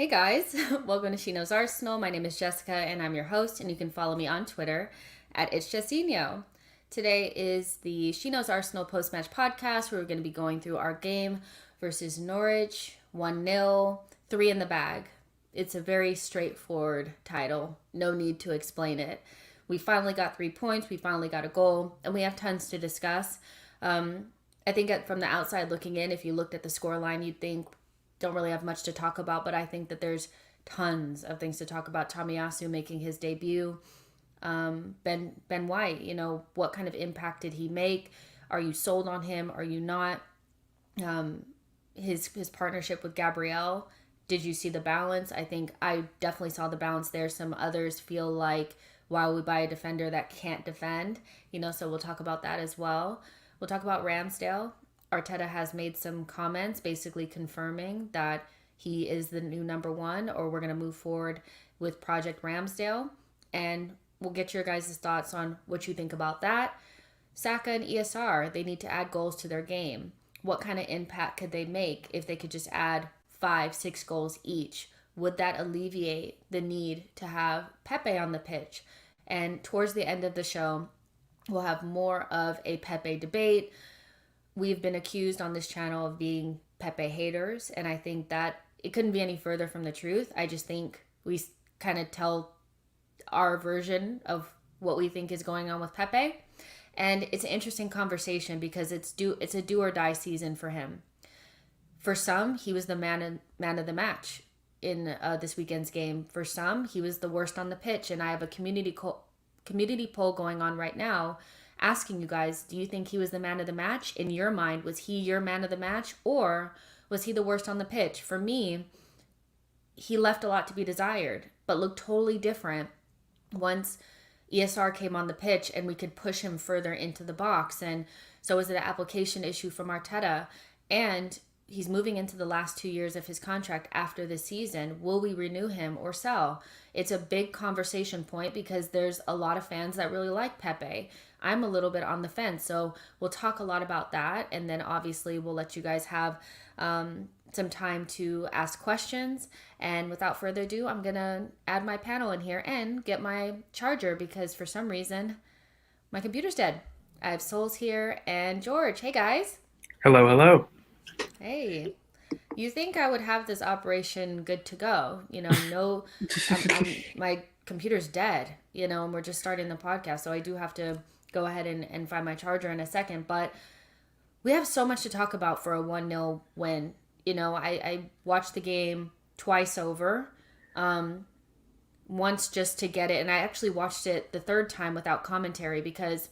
Hey guys, welcome to SheKnowsArsenal. My name is Jessica and I'm your host, and you can follow me on Twitter at @It'sJessino. Today is the She Knows Arsenal post-match podcast where we're going to be going through our game versus Norwich, 1-0, 3 in the bag. It's a very straightforward title. No need to explain it. We finally got 3 points, we finally got a goal, and we have tons to discuss. I think from the outside looking in, if you looked at the scoreline, you'd think don't really have much to talk about, but I think that there's tons of things to talk about. Tomiyasu making his debut. Ben White, what kind of impact did he make? Are you sold on him? Are you not? His partnership with Gabrielle. Did you see the balance? I think I definitely saw the balance there. Some others feel like, why would we buy a defender that can't defend? So we'll talk about that as well. We'll talk about Ramsdale. Arteta has made some comments basically confirming that he is the new number one, or we're going to move forward with Project Ramsdale. And we'll get your guys' thoughts on what you think about that. Saka and ESR, they need to add goals to their game. What kind of impact could they make if they could just add 5-6 goals each? Would that alleviate the need to have Pepe on the pitch? And towards the end of the show, we'll have more of a Pepe debate. We've been accused on this channel of being Pepe haters, and I think that it couldn't be any further from the truth. I just think we kind of tell our version of what we think is going on with Pepe, and it's an interesting conversation because it's a do or die season for him. For some, he was the man of the match in this weekend's game. For some, he was the worst on the pitch, and I have a community poll going on right now asking you guys, do you think he was the man of the match? In your mind, was he your man of the match, or was he the worst on the pitch? For me, he left a lot to be desired, but looked totally different once ESR came on the pitch and we could push him further into the box. And so was it an application issue from Arteta? And he's moving into the last 2 years of his contract after this season. Will we renew him or sell? It's a big conversation point because there's a lot of fans that really like Pepe. I'm a little bit on the fence, so we'll talk a lot about that, and then obviously we'll let you guys have some time to ask questions. And without further ado, I'm gonna add my panel in here and get my charger because for some reason my computer's dead. I have Souls here and George. Hey guys. Hello, hello. Hey, you think I would have this operation good to go? No, my computer's dead, and we're just starting the podcast. So I do have to go ahead and find my charger in a second. But we have so much to talk about for a 1-0 win. I watched the game twice over, once just to get it. And I actually watched it the third time without commentary because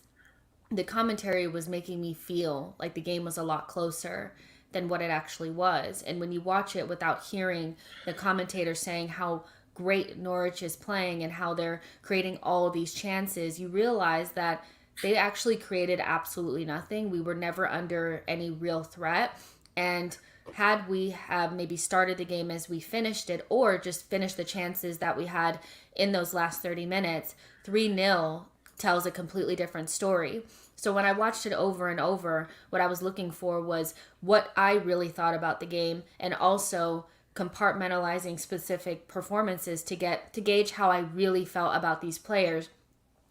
the commentary was making me feel like the game was a lot closer than what it actually was. And when you watch it without hearing the commentator saying how great Norwich is playing and how they're creating all of these chances, you realize that they actually created absolutely nothing. We were never under any real threat. And had we have maybe started the game as we finished it, or just finished the chances that we had in those last 30 minutes, 3-0 tells a completely different story. So when I watched it over and over, what I was looking for was what I really thought about the game, and also compartmentalizing specific performances to gauge how I really felt about these players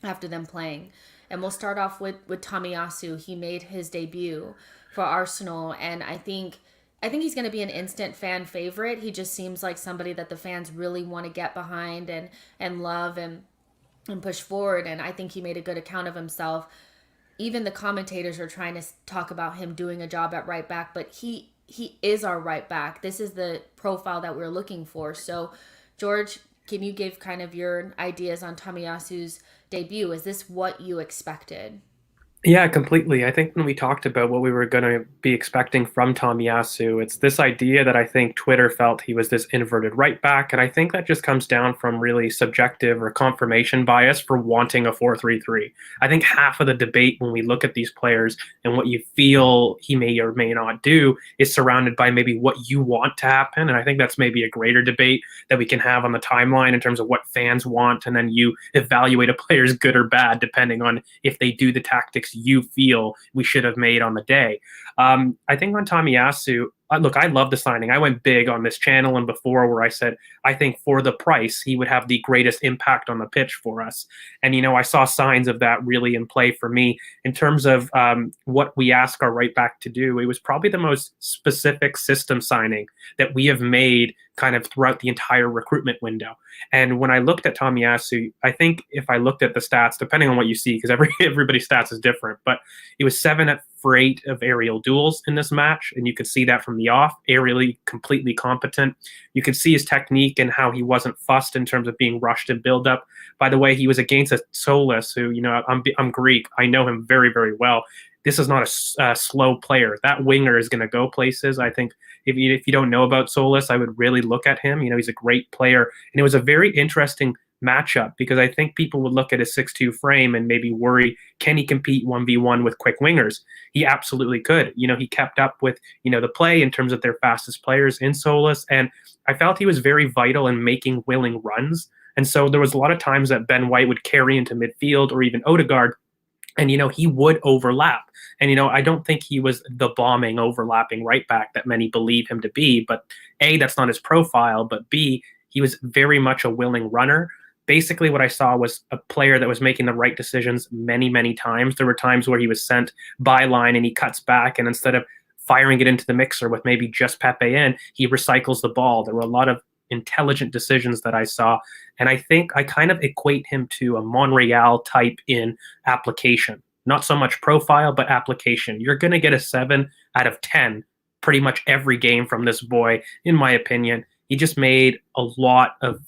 after them playing. And we'll start off with Tomiyasu. He made his debut for Arsenal, and I think he's going to be an instant fan favorite. He just seems like somebody that the fans really want to get behind and love and push forward. And I think he made a good account of himself. Even the commentators are trying to talk about him doing a job at right back, but he is our right back. This is the profile that we're looking for. So, George, can you give kind of your ideas on Tomiyasu's debut? Is this what you expected? Yeah, completely. I think when we talked about what we were going to be expecting from Tomiyasu, it's this idea that I think Twitter felt he was this inverted right back. And I think that just comes down from really subjective or confirmation bias for wanting a 4-3-3. I think half of the debate when we look at these players and what you feel he may or may not do is surrounded by maybe what you want to happen. And I think that's maybe a greater debate that we can have on the timeline in terms of what fans want. And then you evaluate a player's good or bad depending on if they do the tactics you feel we should have made on the day. I think on Tomiyasu, look, I love the signing. I went big on this channel and before where I said, I think for the price, he would have the greatest impact on the pitch for us. And, I saw signs of that really in play for me in terms of what we ask our right back to do. It was probably the most specific system signing that we have made kind of throughout the entire recruitment window. And when I looked at Tomiyasu, I think if I looked at the stats, depending on what you see, because everybody's stats is different, but it was 7 for 8 of aerial duels in this match, and you could see that from the off, aerially completely competent. You could see his technique and how he wasn't fussed in terms of being rushed in build-up. By the way, he was against a Solis, who, I'm Greek. I know him very, very well. This is not a slow player. That winger is going to go places. I think if you don't know about Solis, I would really look at him. He's a great player. And it was a very interesting matchup because I think people would look at his 6'2" frame and maybe worry, can he compete 1v1 with quick wingers? He absolutely could. He kept up with, the play in terms of their fastest players in Solis. And I felt he was very vital in making willing runs. And so there was a lot of times that Ben White would carry into midfield or even Odegaard, and, he would overlap. And, I don't think he was the bombing, overlapping right back that many believe him to be. But A, that's not his profile. But B, he was very much a willing runner. Basically, what I saw was a player that was making the right decisions many, many times. There were times where he was sent by line and he cuts back. And instead of firing it into the mixer with maybe just Pepe in, he recycles the ball. There were a lot of intelligent decisions that I saw. And I think I kind of equate him to a Monreal type in application. Not so much profile, but application. You're going to get a 7 out of 10 pretty much every game from this boy, in my opinion. He just made a lot of,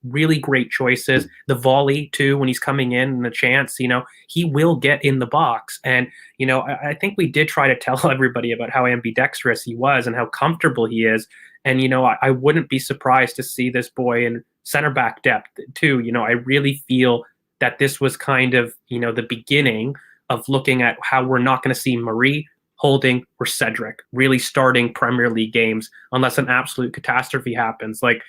really great choices. The volley, too, when he's coming in and the chance, he will get in the box. And, I think we did try to tell everybody about how ambidextrous he was and how comfortable he is. And, I wouldn't be surprised to see this boy in center back depth, too. I really feel that this was kind of, the beginning of looking at how we're not going to see Marie, Holding, or Cedric really starting Premier League games unless an absolute catastrophe happens. Like,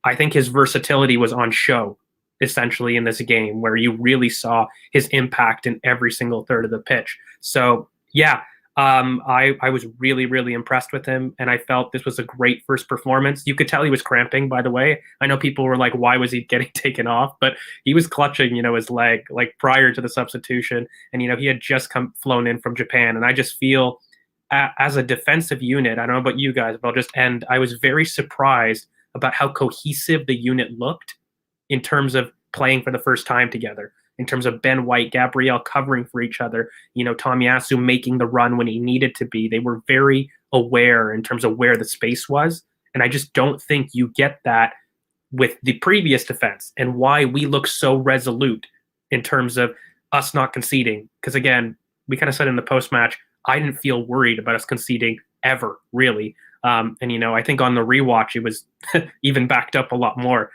I think his versatility was on show, essentially, in this game, where you really saw his impact in every single third of the pitch. So, yeah, I was really, really impressed with him, and I felt this was a great first performance. You could tell he was cramping, by the way. I know people were like, why was he getting taken off? But he was clutching, his leg, like, prior to the substitution, and, he had just flown in from Japan, and I just feel, as a defensive unit, I don't know about you guys, but I'll just end, I was very surprised about how cohesive the unit looked in terms of playing for the first time together, in terms of Ben White, Gabriel covering for each other, Tomiyasu making the run when he needed to be. They were very aware in terms of where the space was. And I just don't think you get that with the previous defense and why we look so resolute in terms of us not conceding. Because again, we kind of said in the post-match, I didn't feel worried about us conceding ever, really. And, I think on the rewatch, it was even backed up a lot more.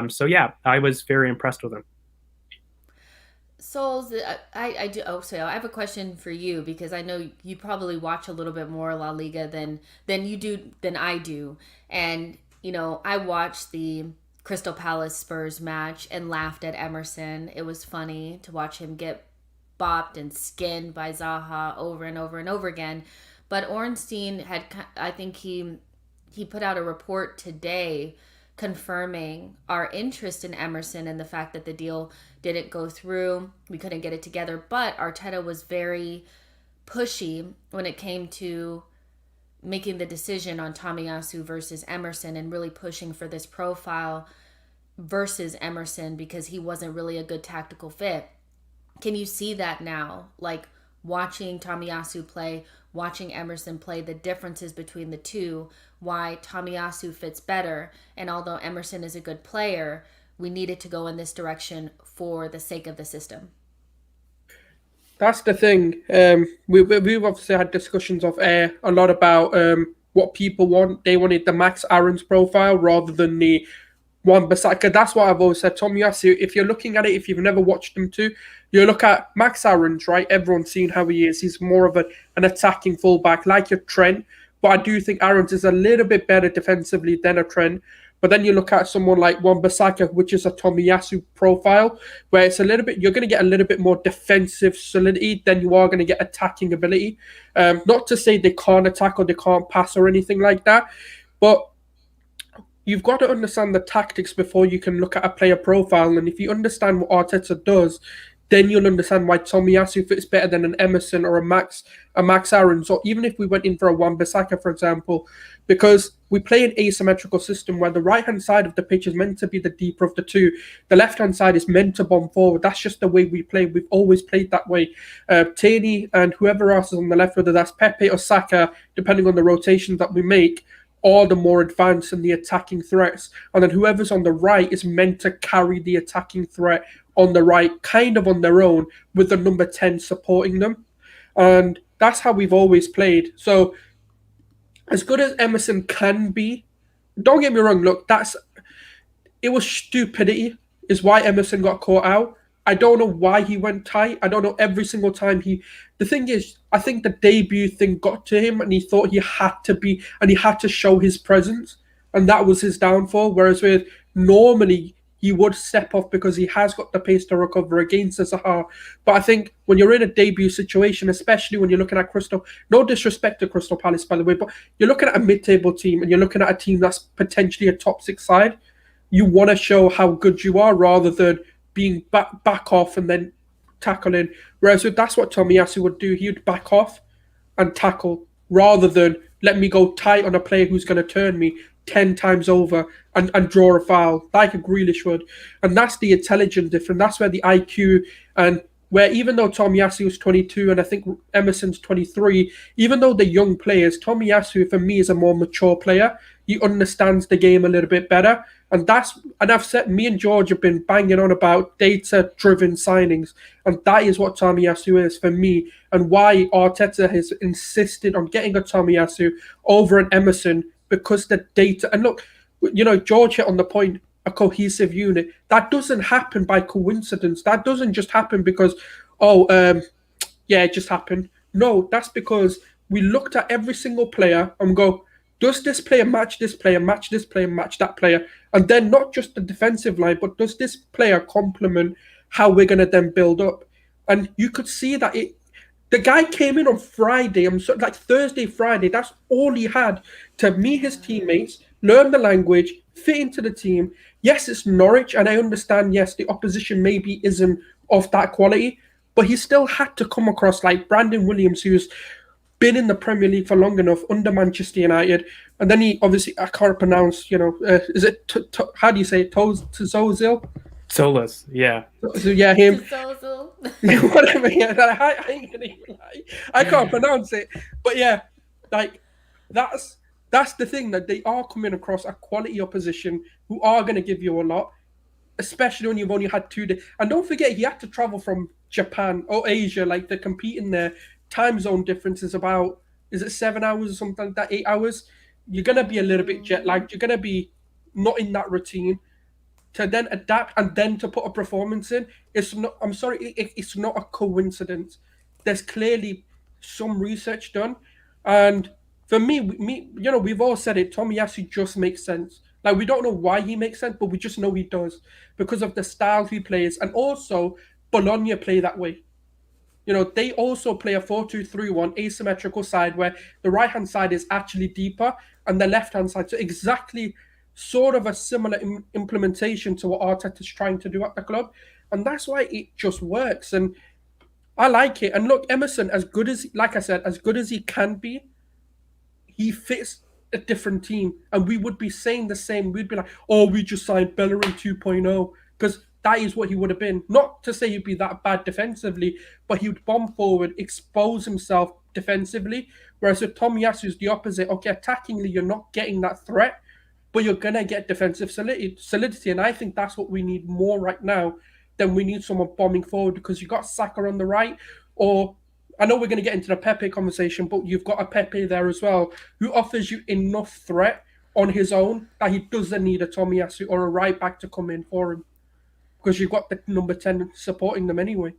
So, yeah, I was very impressed with him. So I do. Oh, so I have a question for you because I know you probably watch a little bit more La Liga than I do, and I watched the Crystal Palace Spurs match and laughed at Emerson. It was funny to watch him get bopped and skinned by Zaha over and over and over again. But Ornstein I think he put out a report today confirming our interest in Emerson and the fact that the deal didn't go through. We couldn't get it together. But Arteta was very pushy when it came to making the decision on Tomiyasu versus Emerson and really pushing for this profile versus Emerson because he wasn't really a good tactical fit. Can you see that now? Like watching Tomiyasu play, watching Emerson play, the differences between the two, why Tomiyasu fits better. And although Emerson is a good player, we needed to go in this direction for the sake of the system. That's the thing. We've obviously had discussions of air a lot about what people want. They wanted the Max Aaron's profile rather than the one beside. That's what I've always said. Tomiyasu, if you're looking at it, if you've never watched them too, you look at Max Aaron's, right? Everyone's seen how he is. He's more of an attacking fullback, like a Trent. But I do think Aaron's is a little bit better defensively than a Trent. But then you look at someone like Wan-Bissaka, which is a Tomiyasu profile, where it's a little bit, you're going to get a little bit more defensive solidity than you are going to get attacking ability. Not to say they can't attack or they can't pass or anything like that, but you've got to understand the tactics before you can look at a player profile. And if you understand what Arteta does, then you'll understand why Tomiyasu fits better than an Emerson or a Max Aaron. So even if we went in for a Wan-Bissaka, for example, because we play an asymmetrical system where the right-hand side of the pitch is meant to be the deeper of the two. The left-hand side is meant to bomb forward. That's just the way we play. We've always played that way. Taney and whoever else is on the left, whether that's Pepe or Saka, depending on the rotations that we make, are the more advanced in the attacking threats. And then whoever's on the right is meant to carry the attacking threat on the right, kind of on their own, with the number 10 supporting them. And that's how we've always played. So as good as Emerson can be, don't get me wrong, look, it was stupidity is why Emerson got caught out. I don't know why he went tight. I don't know every single time the thing is, I think the debut thing got to him and he thought he had to be, and he had to show his presence. And that was his downfall. Whereas with normally he would step off because he has got the pace to recover against Zaha. But I think when you're in a debut situation, especially when you're looking at no disrespect to Crystal Palace, by the way, but you're looking at a mid-table team and you're looking at a team that's potentially a top six side. You want to show how good you are rather than being back off and then tackling. Whereas that's what Tomiyasu would do. He would back off and tackle rather than let me go tight on a player who's going to turn me 10 times over and draw a foul like a Grealish would. And that's the intelligent difference. That's where the IQ and where even though Tomiyasu is 22 and I think Emerson's 23, even though they're young players, Tomiyasu for me is a more mature player. He understands the game a little bit better. And I've said, me and George have been banging on about data-driven signings. And that is what Tomiyasu is for me. And why Arteta has insisted on getting a Tomiyasu over an Emerson, because the data, and look, George hit on the point, a cohesive unit. That doesn't happen by coincidence. That doesn't just happen because, it just happened. No, that's because we looked at every single player and go, does this player match this player, match this player, match that player? And then not just the defensive line, but does this player complement how we're going to then build up? And you could see that the guy came in on Friday, like Thursday, Friday. That's all he had to meet his teammates, learn the language, fit into the team. Yes, it's Norwich, and I understand, yes, the opposition maybe isn't of that quality, but he still had to come across like Brandon Williams, who's been in the Premier League for long enough under Manchester United. And then he obviously, I can't pronounce, is it, how do you say it? Tozil? Solas, yeah. So yeah, him. Zozo. Whatever, yeah. I ain't gonna even lie. I can't pronounce it. But yeah, like, that's the thing, that they are coming across a quality opposition who are going to give you a lot, especially when you've only had 2 days. And don't forget, he had to travel from Japan or Asia, like, to compete in there. Time zone difference is about, is it 7 hours or something like that, 8 hours? You're going to be a little bit jet lagged. You're going to be not in that routine. To then adapt and then to put a performance in, it's not, I'm sorry, it's not a coincidence. There's clearly some research done. And for me, we've all said it, Tomiyasu just makes sense. Like, we don't know why he makes sense, but we just know he does because of the style he plays. And also, Bologna play that way. They also play a 4-2-3-1 asymmetrical side where the right-hand side is actually deeper and the left-hand side. So exactly sort of a similar implementation to what Arteta is trying to do at the club. And that's why it just works. And I like it. And look, Emerson, as good as, like I said, as good as he can be, he fits a different team. And we would be saying the same. We'd be like, oh, we just signed Bellerin 2.0. Because that is what he would have been. Not to say he'd be that bad defensively, but he would bomb forward, expose himself defensively. Whereas with Tomiyasu is the opposite. Okay, attackingly, you're not getting that threat, but you're going to get defensive solidity. And I think that's what we need more right now than we need someone bombing forward, because you've got Saka on the right, or I know we're going to get into the Pepe conversation, but you've got a Pepe there as well who offers you enough threat on his own that he doesn't need a Tomiyasu or a right back to come in for him, because you've got the number 10 supporting them anyway.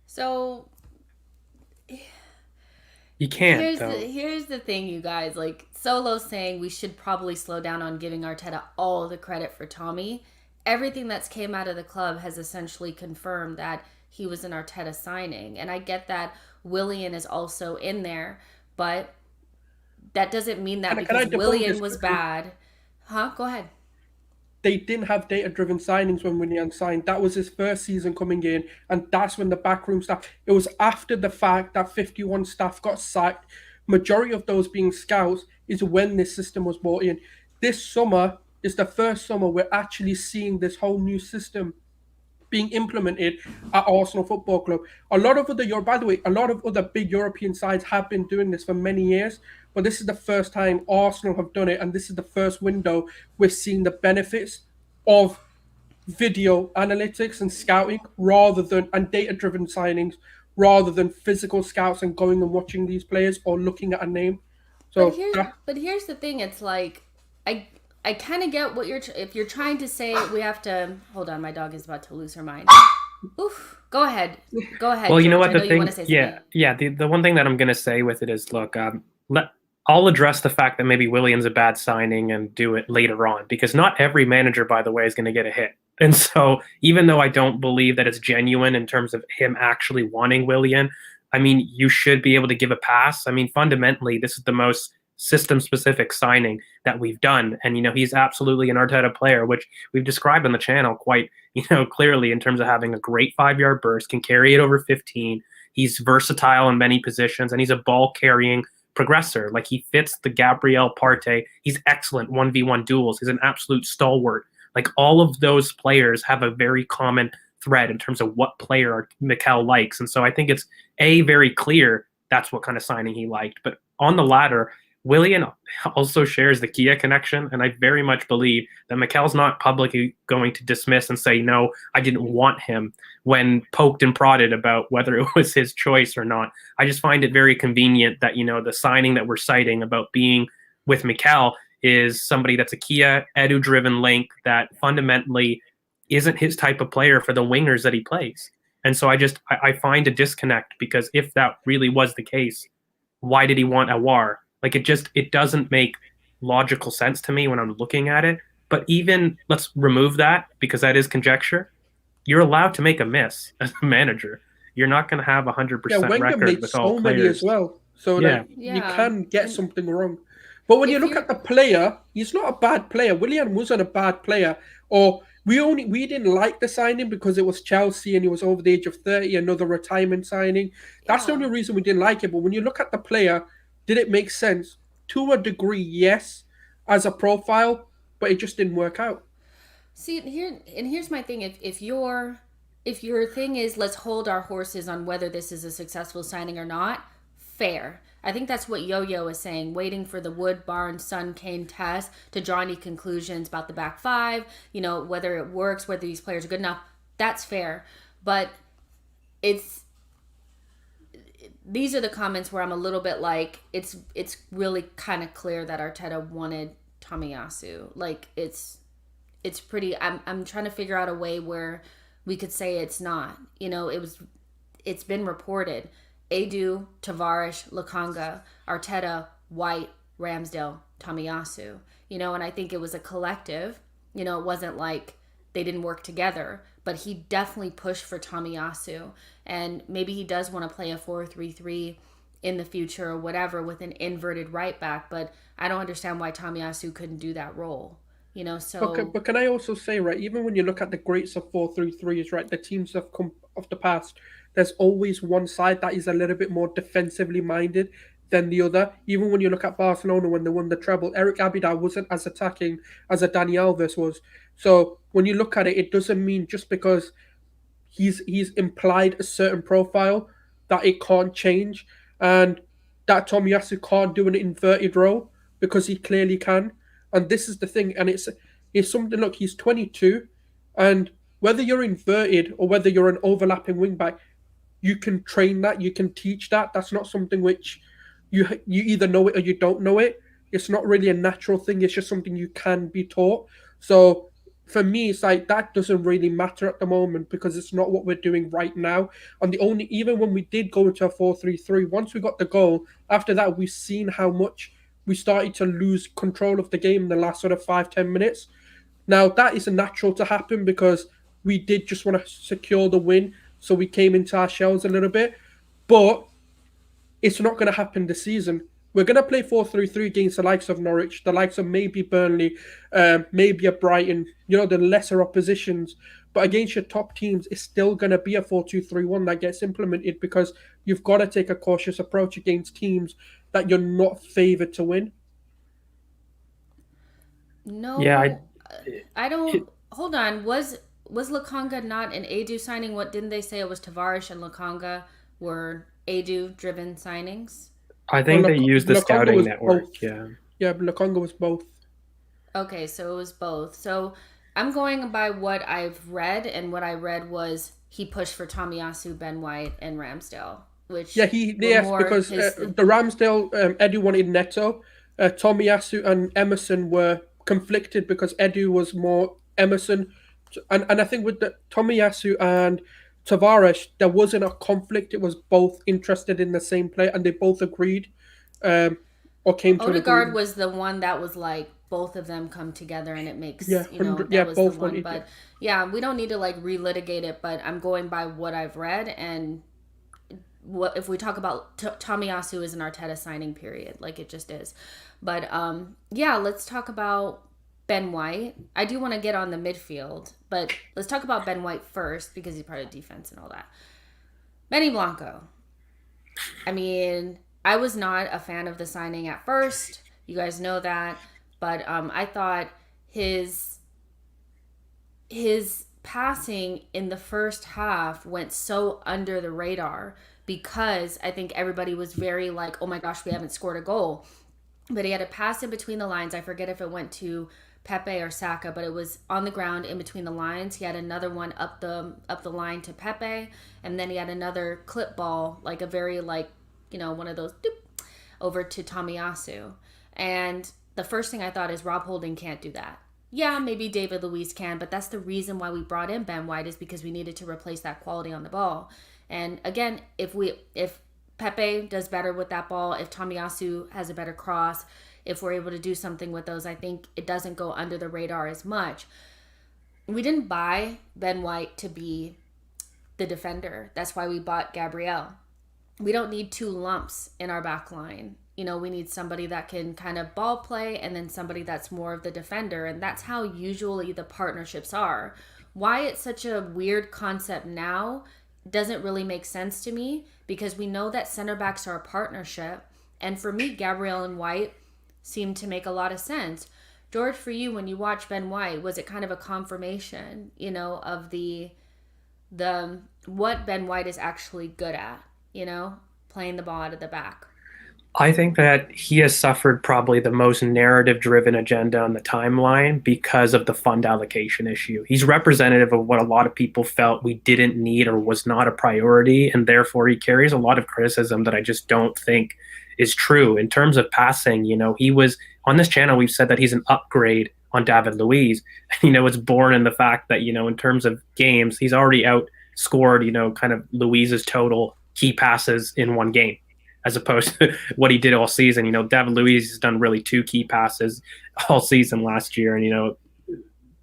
So You can't Here's the though. here's the thing, you guys. Like Solo saying we should probably slow down on giving Arteta all the credit for Tommy. Everything that's came out of the club has essentially confirmed that he was an Arteta signing, and I get that Willian is also in there, but that doesn't mean that Can I because debunk Willian this was quickly? bad. Huh? Go ahead. They didn't have data-driven signings when Willian signed. That was his first season coming in, and that's when the backroom staff. It was after the fact that 51 staff got sacked. Majority of those being scouts is when this system was brought in. This summer is the first summer we're actually seeing this whole new system being implemented at Arsenal Football Club. A lot of other, by the way, a lot of other big European sides have been doing this for many years, but this is the first time Arsenal have done it, and this is the first window we're seeing the benefits of video analytics and scouting rather than and data-driven signings rather than physical scouts and going and watching these players or looking at a name. But So here, that, but here's the thing. It's like I I kind of get what if you're trying to say we have to hold on. My dog is about to lose her mind. Oof. Go ahead, Well, you know George. what I the know you want to thing, say something. yeah. The one thing that I'm gonna say with it is, look, let I'll address the fact that maybe Willian's a bad signing and do it later on because not every manager, by the way, is going to get a hit. And so, even though I don't believe that it's genuine in terms of him actually wanting Willian, I mean, you should be able to give a pass. I mean, fundamentally, this is the most system-specific signing that we've done, and he's absolutely an Arteta player, which we've described on the channel quite clearly in terms of having a great 5-yard burst, can carry it over 15. He's versatile in many positions, and he's a ball carrying progressor. Like he fits the Gabriel Partey. He's excellent 1v1 duels. He's an absolute stalwart. Like all of those players have a very common thread in terms of what player Mikel likes. And so I think it's very clear that's what kind of signing he liked. But on the latter, Willian also shares the Kia connection, and I very much believe that Mikel's not publicly going to dismiss and say, no, I didn't want him when poked and prodded about whether it was his choice or not. I just find it very convenient that, the signing that we're citing about being with Mikel is somebody that's a Kia Edu-driven link that fundamentally isn't his type of player for the wingers that he plays. And so I find a disconnect because if that really was the case, why did he want Awar? Like it doesn't make logical sense to me when I'm looking at it. But even let's remove that because that is conjecture. You're allowed to make a miss as a manager. You're not going to have a hundred yeah, percent Wenger record made with all so many as players. well. So Yeah, like you Yeah, can get and something wrong. But when you if look you're at the player, he's not a bad player. Willian wasn't a bad player. Or we didn't like the signing because it was Chelsea and he was over the age of 30, another retirement signing. That's the yeah. only reason we didn't like it. But when you look at the player, did it make sense? To a degree, yes, as a profile, but it just didn't work out. See here's my thing. If your thing is let's hold our horses on whether this is a successful signing or not, fair. I think that's what Yo-Yo is saying, waiting for the Wood, Barnes, Sun, Kane test to draw any conclusions about the back five, whether it works, whether these players are good enough. That's fair. But it's these are the comments where I'm a little bit like it's really kind of clear that Arteta wanted Tomiyasu. Like it's pretty I'm trying to figure out a way where we could say it's not. It's been reported. Edu, Tavares, Lakanga, Arteta, White, Ramsdale, Tomiyasu. And I think it was a collective. It wasn't like they didn't work together, but he definitely pushed for Tomiyasu. And maybe he does want to play a 4-3-3 in the future or whatever with an inverted right back, but I don't understand why Tomiyasu couldn't do that role. So But can I also say, right, even when you look at the greats of 4-3-3s, right, the teams have come of the past, there's always one side that is a little bit more defensively minded than the other. Even when you look at Barcelona when they won the treble, Eric Abidal wasn't as attacking as a Dani Alves was. So when you look at it, it doesn't mean just because he's implied a certain profile that it can't change, and that Tomiyasu can't do an inverted role because he clearly can. And this is the thing, and it's something. Look, he's 22, and whether you're inverted or whether you're an overlapping wing back, you can train that, you can teach that. That's not something which you either know it or you don't know it. It's not really a natural thing. It's just something you can be taught. So for me, it's like that doesn't really matter at the moment because it's not what we're doing right now. And the only even when we did go into a 4-3-3, once we got the goal, after that we've seen how much we started to lose control of the game in the last sort of 5-10 minutes. Now that is natural to happen because we did just want to secure the win, so we came into our shells a little bit. But it's not going to happen this season. We're going to play 4-3-3 against the likes of Norwich, the likes of maybe Burnley, maybe a Brighton, the lesser oppositions. But against your top teams, it's still going to be a 4-2-3-1 that gets implemented because you've got to take a cautious approach against teams that you're not favoured to win. No, Yeah, I don't. Hold on. Was Lakanga not an Adu signing? What didn't they say it was Tavares and Lakanga were Adu driven signings? I Well, think they used the Lukonga scouting was network. both. Yeah. Yeah, Lukonga was both. Okay, so it was both. So I'm going by what I've read, and what I read was he pushed for Tomiyasu, Ben White, and Ramsdale, which Yeah, were yes, more because his. the Ramsdale, Edu wanted Neto. Tomiyasu and Emerson were conflicted because Edu was more Emerson. And I think with the Tomiyasu and Tavares, there wasn't a conflict. It was both interested in the same player and they both agreed um, or came to an Odegaard agreement. was the one that was like both of them come together and it makes, Yeah, you know, 100. Yeah, that was the both one. wanted it. But yeah, we don't need to like relitigate it, but I'm going by what I've read. And what if we talk about Tomiyasu is an Arteta signing period, like it just is. But yeah, let's talk about Ben White. I do want to get on the midfield, but let's talk about Ben White first because he's part of defense and all that. Benny Blanco. I mean, I was not a fan of the signing at first. You guys know that, but I thought his passing in the first half went so under the radar because I think everybody was very like, oh my gosh, we haven't scored a goal. But he had a pass in between the lines. I forget if it went to Pepe or Saka, but it was on the ground in between the lines. He had another one up the line to Pepe, and then he had another clip ball, like a very like, you know, one of those doop, over to Tomiyasu. And the first thing I thought is Rob Holding can't do that. Yeah, maybe David Luiz can, but that's the reason why we brought in Ben White is because we needed to replace that quality on the ball. And again, if Pepe does better with that ball, if Tomiyasu has a better cross, if we're able to do something with those, I think it doesn't go under the radar as much. We didn't buy Ben White to be the defender. That's why we bought Gabriel. We don't need two lumps in our back line. You know, we need somebody that can kind of ball play and then somebody that's more of the defender. And that's how usually the partnerships are. Why it's such a weird concept now doesn't really make sense to me because we know that center backs are a partnership. And for me, Gabriel and White seem to make a lot of sense. George, for you, when you watch Ben White, was it kind of a confirmation, you know, of the what Ben White is actually good at, you know, playing the ball out of the back? I think that he has suffered probably the most narrative driven agenda on the timeline because of the fund allocation issue. He's representative of what a lot of people felt we didn't need or was not a priority, and therefore he carries a lot of criticism that I just don't think is true. In terms of passing, you know, he was on this channel, we've said that he's an upgrade on David Luiz. You know, it's born in the fact that, you know, in terms of games, he's already outscored, you know, kind of Luiz's total key passes in one game as opposed to what he did all season. You know, David Luiz has done really two key passes all season last year. And, you know,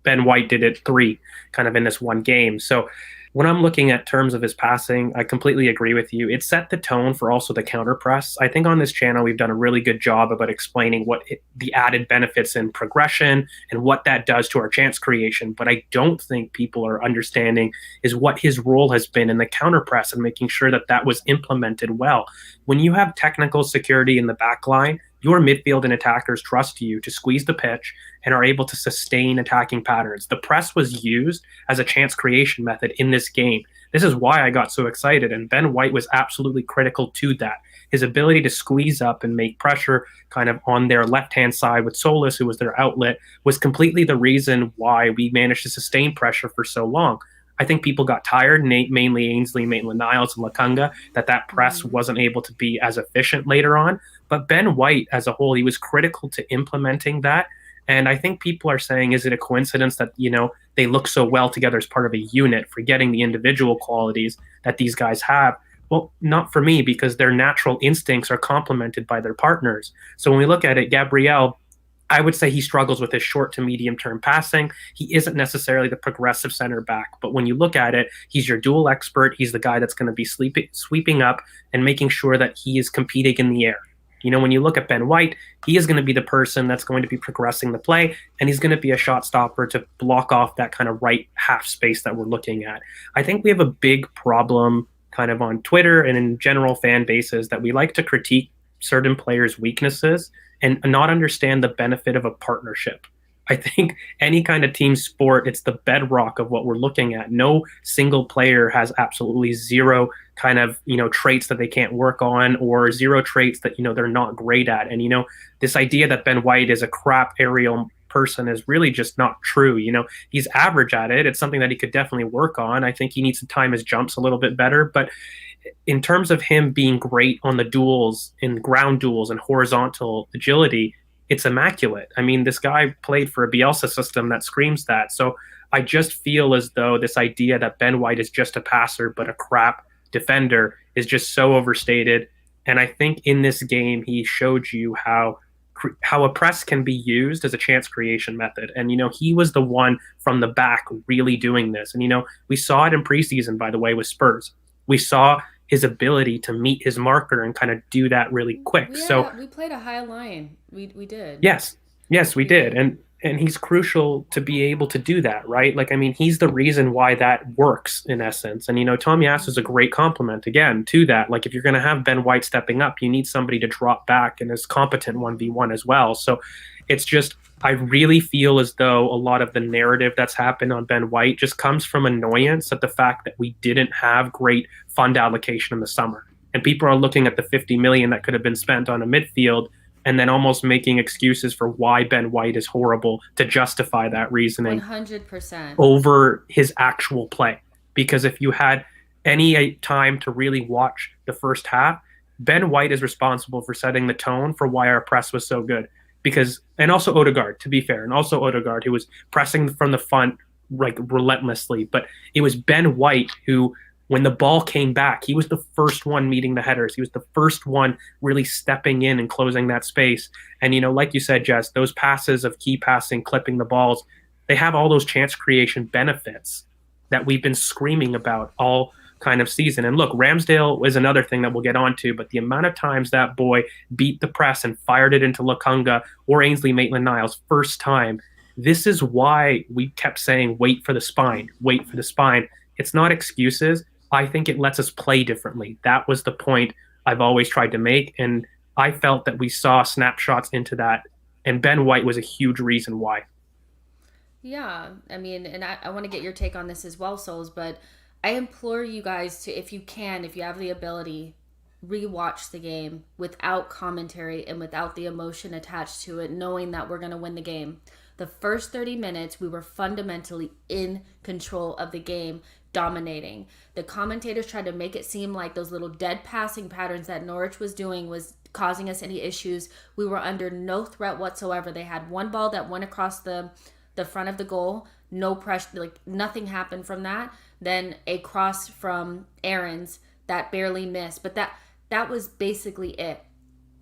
Ben White did it three kind of in this one game. So when I'm looking at terms of his passing, I completely agree with you. It set the tone for also the counter press. I think on this channel, we've done a really good job about explaining the added benefits in progression and what that does to our chance creation. But I don't think people are understanding is what his role has been in the counter press and making sure that that was implemented well. When you have technical security in the back line, your midfield and attackers trust you to squeeze the pitch and are able to sustain attacking patterns. The press was used as a chance creation method in this game. This is why I got so excited, and Ben White was absolutely critical to that. His ability to squeeze up and make pressure kind of on their left-hand side with Solis, who was their outlet, was completely the reason why we managed to sustain pressure for so long. I think people got tired, mainly Ainsley, Maitland-Niles, and Lakanga, that press wasn't able to be as efficient later on. But Ben White, as a whole, he was critical to implementing that. And I think people are saying, is it a coincidence that, they look so well together as part of a unit, forgetting the individual qualities that these guys have? Well, not for me, because their natural instincts are complemented by their partners. So when we look at it, Gabriel, I would say he struggles with his short to medium term passing. He isn't necessarily the progressive center back, but when you look at it, he's your dual expert. He's the guy that's going to be sweeping up and making sure that he is competing in the air. When you look at Ben White, he is going to be the person that's going to be progressing the play, and he's going to be a shot stopper to block off that kind of right half space that we're looking at. I think we have a big problem kind of on Twitter and in general fan bases that we like to critique certain players' weaknesses and not understand the benefit of a partnership. I think any kind of team sport, it's the bedrock of what we're looking at. No single player has absolutely zero kind of, traits that they can't work on, or zero traits that, they're not great at. And, this idea that Ben White is a crap aerial person is really just not true. He's average at it. It's something that he could definitely work on. I think he needs to time his jumps a little bit better, but in terms of him being great on the duels, in ground duels and horizontal agility, it's immaculate. I mean, this guy played for a Bielsa system that screams that. So I just feel as though this idea that Ben White is just a passer but a crap defender is just so overstated. And I think in this game, he showed you how a press can be used as a chance creation method. And, he was the one from the back really doing this. And, we saw it in preseason, by the way, with Spurs. We saw his ability to meet his marker and kind of do that really quick. So we played a high line. We did. Yes, we did. And he's crucial to be able to do that, right? Like, I mean, he's the reason why that works in essence. And, Tomiyasu is a great compliment, again, to that. Like, if you're going to have Ben White stepping up, you need somebody to drop back and is competent 1v1 as well. So it's just, I really feel as though a lot of the narrative that's happened on Ben White just comes from annoyance at the fact that we didn't have great fund allocation in the summer. And people are looking at the 50 million that could have been spent on a midfield and then almost making excuses for why Ben White is horrible to justify that reasoning 100% over his actual play. Because if you had any time to really watch the first half, Ben White is responsible for setting the tone for why our press was so good. And also Odegaard, to be fair, and also Odegaard, who was pressing from the front like relentlessly. But it was Ben White who, when the ball came back, he was the first one meeting the headers. He was the first one really stepping in and closing that space. And, like you said, Jess, those passes of key passing, clipping the balls, they have all those chance creation benefits that we've been screaming about all kind of season. And look, Ramsdale is another thing that we'll get onto, but the amount of times that boy beat the press and fired it into Lokonga or Ainsley Maitland-Niles first time, this is why we kept saying, wait for the spine, wait for the spine. It's not excuses. I think it lets us play differently. That was the point I've always tried to make. And I felt that we saw snapshots into that. And Ben White was a huge reason why. Yeah. I mean, and I want to get your take on this as well, Souls, but I implore you guys to, if you have the ability, rewatch the game without commentary and without the emotion attached to it, knowing that we're going to win the game. The first 30 minutes, we were fundamentally in control of the game, dominating. The commentators tried to make it seem like those little dead passing patterns that Norwich was doing was causing us any issues. We were under no threat whatsoever. They had one ball that went across the front of the goal, no pressure, like nothing happened from that. Then a cross from Aarons that barely missed, but that was basically it.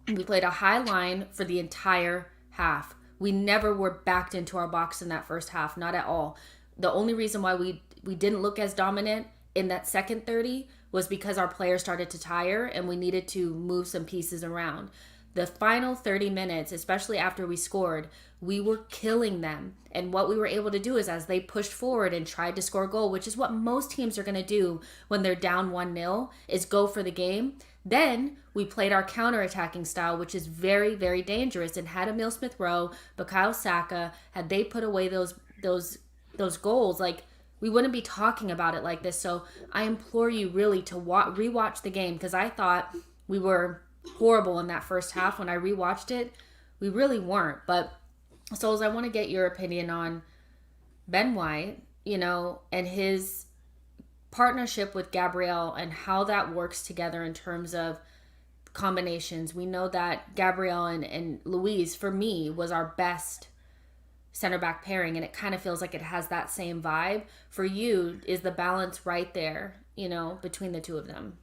We played a high line for the entire half. We never were backed into our box in that first half, not at all. The only reason why we didn't look as dominant in that second 30 was because our players started to tire and we needed to move some pieces around. The final 30 minutes, especially after we scored, we were killing them. And what we were able to do is, as they pushed forward and tried to score a goal, which is what most teams are going to do when they're down 1-0, is go for the game. Then we played our counter-attacking style, which is very, very dangerous. And had Emile Smith-Rowe, Bukayo Saka, had they put away those goals, like, we wouldn't be talking about it like this. So I implore you really to rewatch the game, because I thought we were horrible in that first half. When I rewatched it, we really weren't. But Souls, I want to get your opinion on Ben White, and his partnership with Gabriel and how that works together in terms of combinations. We know that Gabriel and Luis, for me, was our best center back pairing, and it kind of feels like it has that same vibe. For you, is the balance right there, between the two of them?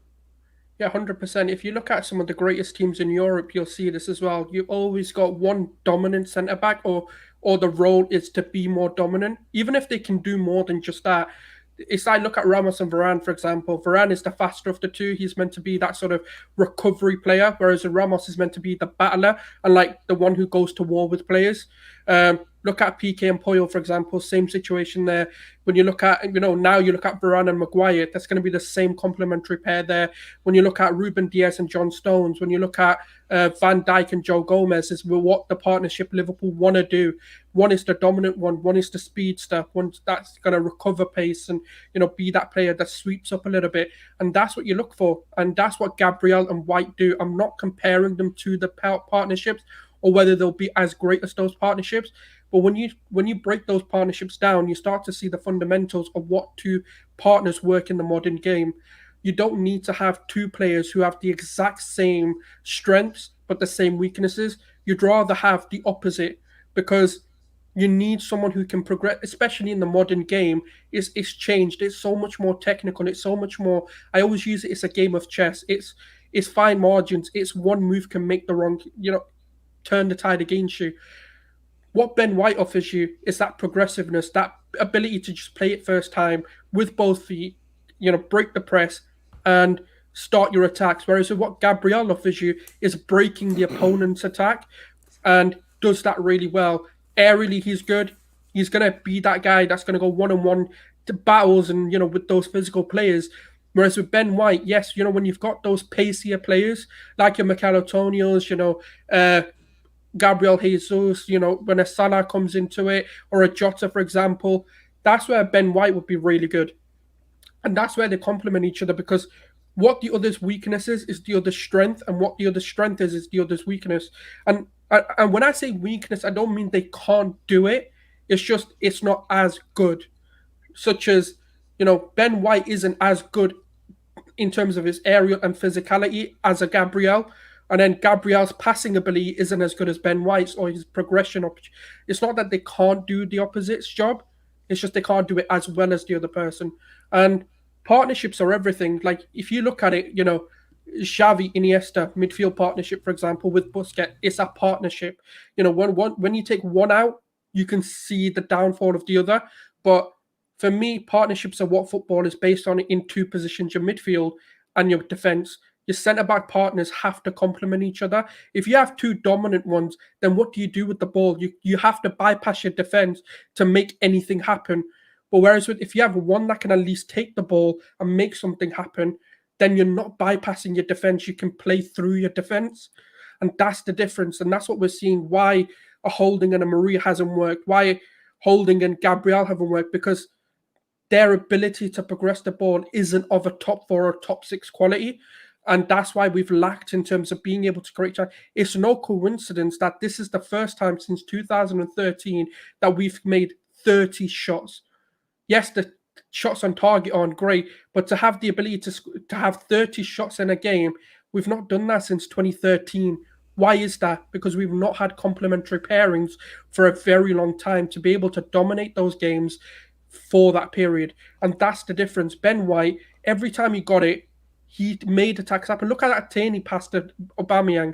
Yeah, 100%. If you look at some of the greatest teams in Europe, you'll see this as well. You've always got one dominant centre back, or the role is to be more dominant. Even if they can do more than just that. It's like look at Ramos and Varane, for example. Varane is the faster of the two. He's meant to be that sort of recovery player, whereas Ramos is meant to be the battler and like the one who goes to war with players. Look at PK and Poyo, for example, same situation there. When you look at, now you look at Varane and Maguire, that's going to be the same complementary pair there. When you look at Ruben Diaz and John Stones, when you look at Van Dijk and Joe Gomez, is what the partnership Liverpool want to do. One is the dominant one is the speedster, one that's going to recover pace and, be that player that sweeps up a little bit. And that's what you look for. And that's what Gabriel and White do. I'm not comparing them to the partnerships or whether they'll be as great as those partnerships. But when you break those partnerships down, you start to see the fundamentals of what two partners work in the modern game. You don't need to have two players who have the exact same strengths but the same weaknesses. You'd rather have the opposite because you need someone who can progress, especially in the modern game. It's changed. It's so much more technical. It's so much more. I always use it. It's a game of chess. It's fine margins. It's one move can make the wrong. Turn the tide against you. What Ben White offers you is that progressiveness, that ability to just play it first time with both feet, break the press and start your attacks. Whereas what Gabriel offers you is breaking the opponent's attack and does that really well. Aerially, he's good. He's going to be that guy that's going to go one-on-one to battles and, with those physical players. Whereas with Ben White, yes, when you've got those pacier players like your Mikel Antonios, Gabriel Jesus, when a Salah comes into it, or a Jota, for example, that's where Ben White would be really good. And that's where they complement each other because what the other's weakness is the other's strength, and what the other's strength is the other's weakness. And when I say weakness, I don't mean they can't do it. It's just it's not as good. Such as, Ben White isn't as good in terms of his aerial and physicality as a Gabriel. And then Gabriel's passing ability isn't as good as Ben White's or his progression. It's not that they can't do the opposite's job. It's just they can't do it as well as the other person. And partnerships are everything. Like if you look at it, Xavi, Iniesta, midfield partnership, for example, with Busquets, it's a partnership. When you take one out, you can see the downfall of the other. But for me, partnerships are what football is based on in two positions, your midfield and your defence. Your centre-back partners have to complement each other. If you have two dominant ones, then what do you do with the ball? You have to bypass your defence to make anything happen. But whereas if you have one that can at least take the ball and make something happen, then you're not bypassing your defence. You can play through your defence. And that's the difference. And that's what we're seeing why a Holding and a Maria hasn't worked, why Holding and Gabriel haven't worked, because their ability to progress the ball isn't of a top 4 or top 6 quality. And that's why we've lacked in terms of being able to create. It's no coincidence that this is the first time since 2013 that we've made 30 shots. Yes, the shots on target aren't great, but to have the ability to have 30 shots in a game, we've not done that since 2013. Why is that? Because we've not had complementary pairings for a very long time to be able to dominate those games for that period. And that's the difference. Ben White, every time he got it, he made attacks happen. Look at that turn he passed to Aubameyang,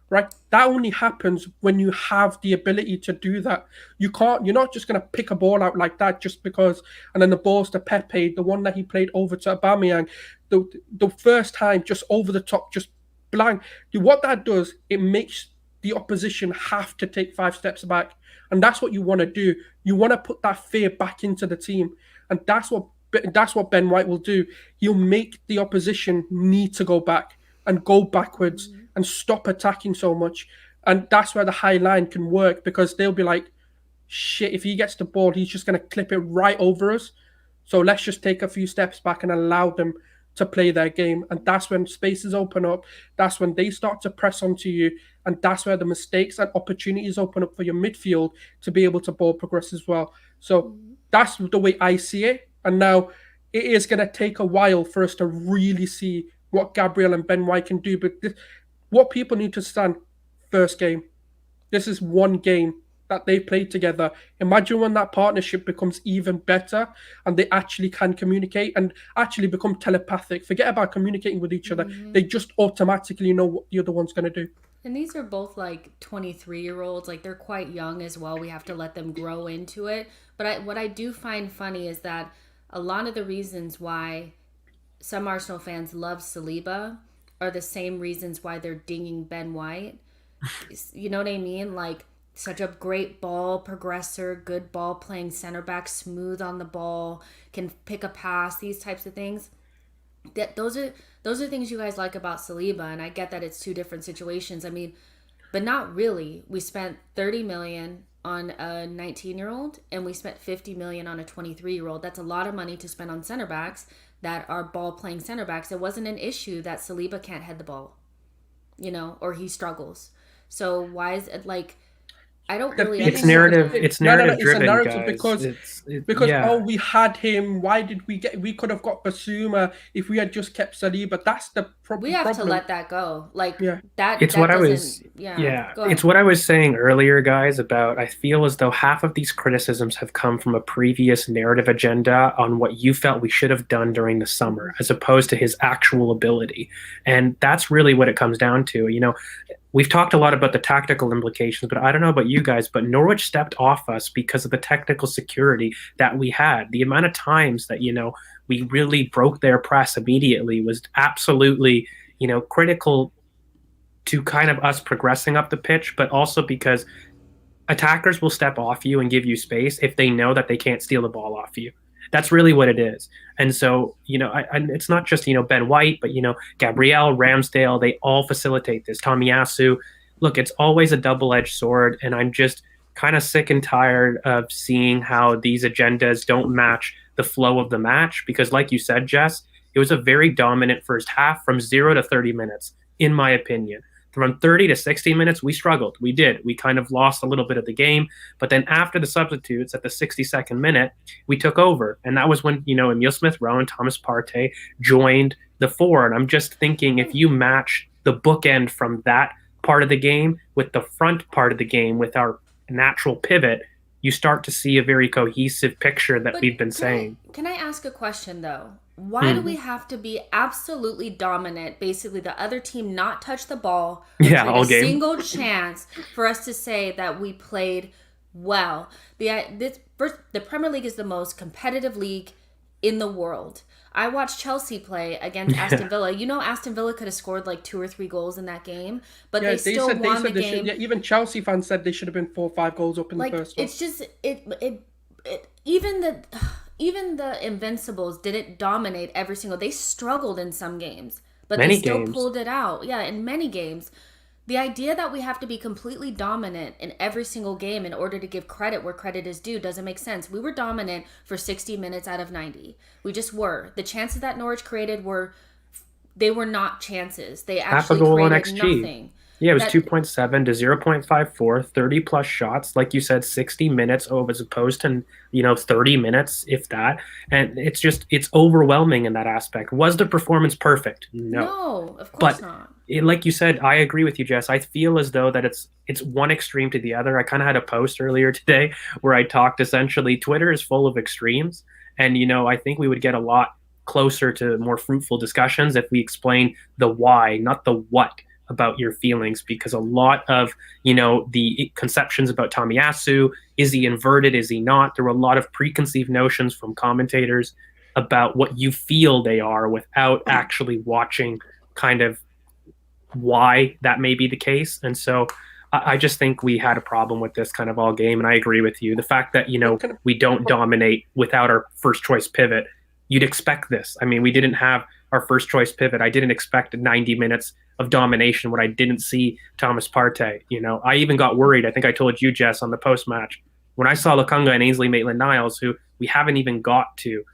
right? That only happens when you have the ability to do that. You're not just going to pick a ball out like that just because, and then the ball's to Pepe, the one that he played over to Aubameyang, the first time, just over the top, just blank. What that does, it makes the opposition have to take 5 steps back. And that's what you want to do. You want to put that fear back into the team. And that's what Ben White will do. He'll make the opposition need to go back and go backwards and stop attacking so much. And that's where the high line can work because they'll be like, shit, if he gets the ball, he's just going to clip it right over us. So let's just take a few steps back and allow them to play their game. And that's when spaces open up. That's when they start to press onto you. And that's where the mistakes and opportunities open up for your midfield to be able to ball progress as well. So that's the way I see it. And now it is going to take a while for us to really see what Gabriel and Ben White can do. But what people need to understand, first game. This is one game. that they played together. Imagine when that partnership becomes even better and they actually can communicate and actually become telepathic. Forget about communicating with each other. They just automatically know what the other one's going to do. And these are both like 23-year-olds. Like they're quite young as well. We have to let them grow into it. But what I do find funny is that a lot of the reasons why some Arsenal fans love Saliba are the same reasons why they're dinging Ben White. You know what I mean? Like such a great ball progressor, good ball playing center back, smooth on the ball, can pick a pass, these types of things. Those are things you guys like about Saliba, and I get that it's two different situations. I mean, but not really. We spent 30 million on a 19-year-old and we spent 50 million on a 23-year-old. That's a lot of money to spend on center backs that are ball playing center backs. It wasn't an issue that Saliba can't head the ball, or he struggles. So why is it like I don't really It's understand narrative. that. It's No, no, no. narrative It's a driven, narrative guys. because Yeah. we had him. Why did we get? We could have got Basuma if we had just kept Saliba. That's the We have problem. to let that go. Like Yeah. It's that what I doesn't was, yeah, go it's ahead. what I was saying earlier, guys, about I feel as though half of these criticisms have come from a previous narrative agenda on what you felt we should have done during the summer, as opposed to his actual ability. And that's really what it comes down to. We've talked a lot about the tactical implications, but I don't know about you guys, but Norwich stepped off us because of the technical security that we had. The amount of times that, we really broke their press immediately was absolutely, critical to kind of us progressing up the pitch, but also because attackers will step off you and give you space if they know that they can't steal the ball off you. That's really what it is. And so, it's not just, Ben White, but, Gabriel, Ramsdale, they all facilitate this. Tomiyasu. Look, it's always a double-edged sword. And I'm just kind of sick and tired of seeing how these agendas don't match the flow of the match. Because like you said, Jess, it was a very dominant first half from 0 to 30 minutes, in my opinion. From 30 to 60 minutes, we struggled. We did. We kind of lost a little bit of the game. But then after the substitutes at the 62nd minute, we took over. And that was when, Emile Smith-Rowe and Thomas Partey joined the four. And I'm just thinking if you match the bookend from that part of the game with the front part of the game with our natural pivot, you start to see a very cohesive picture that we've been saying. Can I ask a question, though? Why do we have to be absolutely dominant? Basically, the other team not touch the ball or create all a game. single chance for us to say that we played well. The Premier League is the most competitive league in the world. I watched Chelsea play against Aston Villa. Aston Villa could have scored like 2 or 3 goals in that game, but they still won the game. Even Chelsea fans said they should have been 4 or 5 goals up in the first one. It's just even the Invincibles didn't dominate every single. They struggled in some games, but they still pulled it out. Yeah, in many games. The idea that we have to be completely dominant in every single game in order to give credit where credit is due doesn't make sense. We were dominant for 60 minutes out of 90. We just were. The chances that Norwich created were not chances. They actually half a goal on created XG. nothing. Yeah, it was 2.7 to 0.54, 30 plus shots, like you said, 60 minutes as opposed to 30 minutes, if that. And it's overwhelming in that aspect. Was the performance perfect? No, of course not. Like you said, I agree with you, Jess. I feel as though that it's one extreme to the other. I kind of had a post earlier today where I talked essentially Twitter is full of extremes, and I think we would get a lot closer to more fruitful discussions if we explain the why, not the what, about your feelings, because a lot of the conceptions about Tomiyasu, is he inverted, is he not, there were a lot of preconceived notions from commentators about what you feel they are without actually watching kind of why that may be the case. And so I just think we had a problem with this kind of all game, and I agree with you. The fact that we don't dominate without our first choice pivot, you'd expect this. I mean, we didn't have our first choice pivot. I didn't expect 90 minutes of domination when I didn't see Thomas Partey. I even got worried. I think I told you, Jess, on the post-match, when I saw Lokonga and Ainsley Maitland-Niles, who we haven't even got to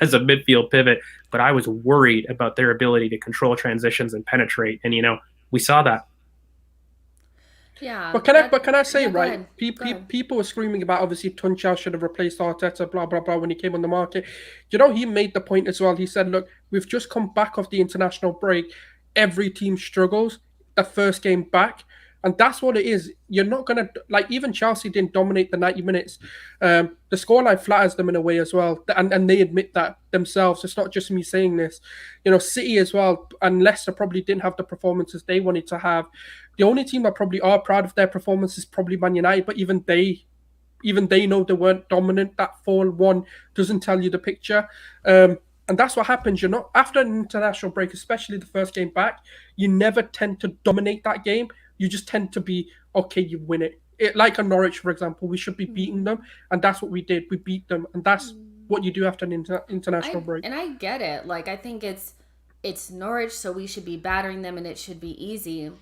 as a midfield pivot, but I was worried about their ability to control transitions and penetrate. And, we saw that. Yeah. But can I say, right, people were screaming about, obviously, Tuchel should have replaced Arteta, blah, blah, blah, when he came on the market. He made the point as well. He said, look, we've just come back off the international break. Every team struggles the first game back. And that's what it is. You're not going to, like, even Chelsea didn't dominate the 90 minutes. The scoreline flatters them in a way as well. And they admit that themselves. It's not just me saying this. City as well, and Leicester probably didn't have the performances they wanted to have. The only team that probably are proud of their performance is probably Man United, but even they know they weren't dominant. That 4-1 doesn't tell you the picture. And that's what happens. You're not, after an international break, especially the first game back, you never tend to dominate that game. You just tend to be, okay, you win it. Like a Norwich, for example, we should be beating them. And that's what we did. We beat them. And that's what you do after an international break. And I get it. Like, I think it's Norwich, so we should be battering them and it should be easy.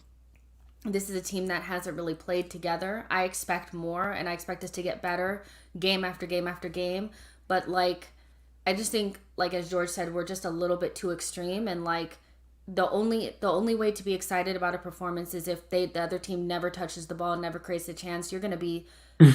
This is a team that hasn't really played together. I expect more, and I expect us to get better game after game after game. But, like, I just think, like, as George said, we're just a little bit too extreme. And, like, the only way to be excited about a performance is if the other team never touches the ball, never creates a chance. You're going to be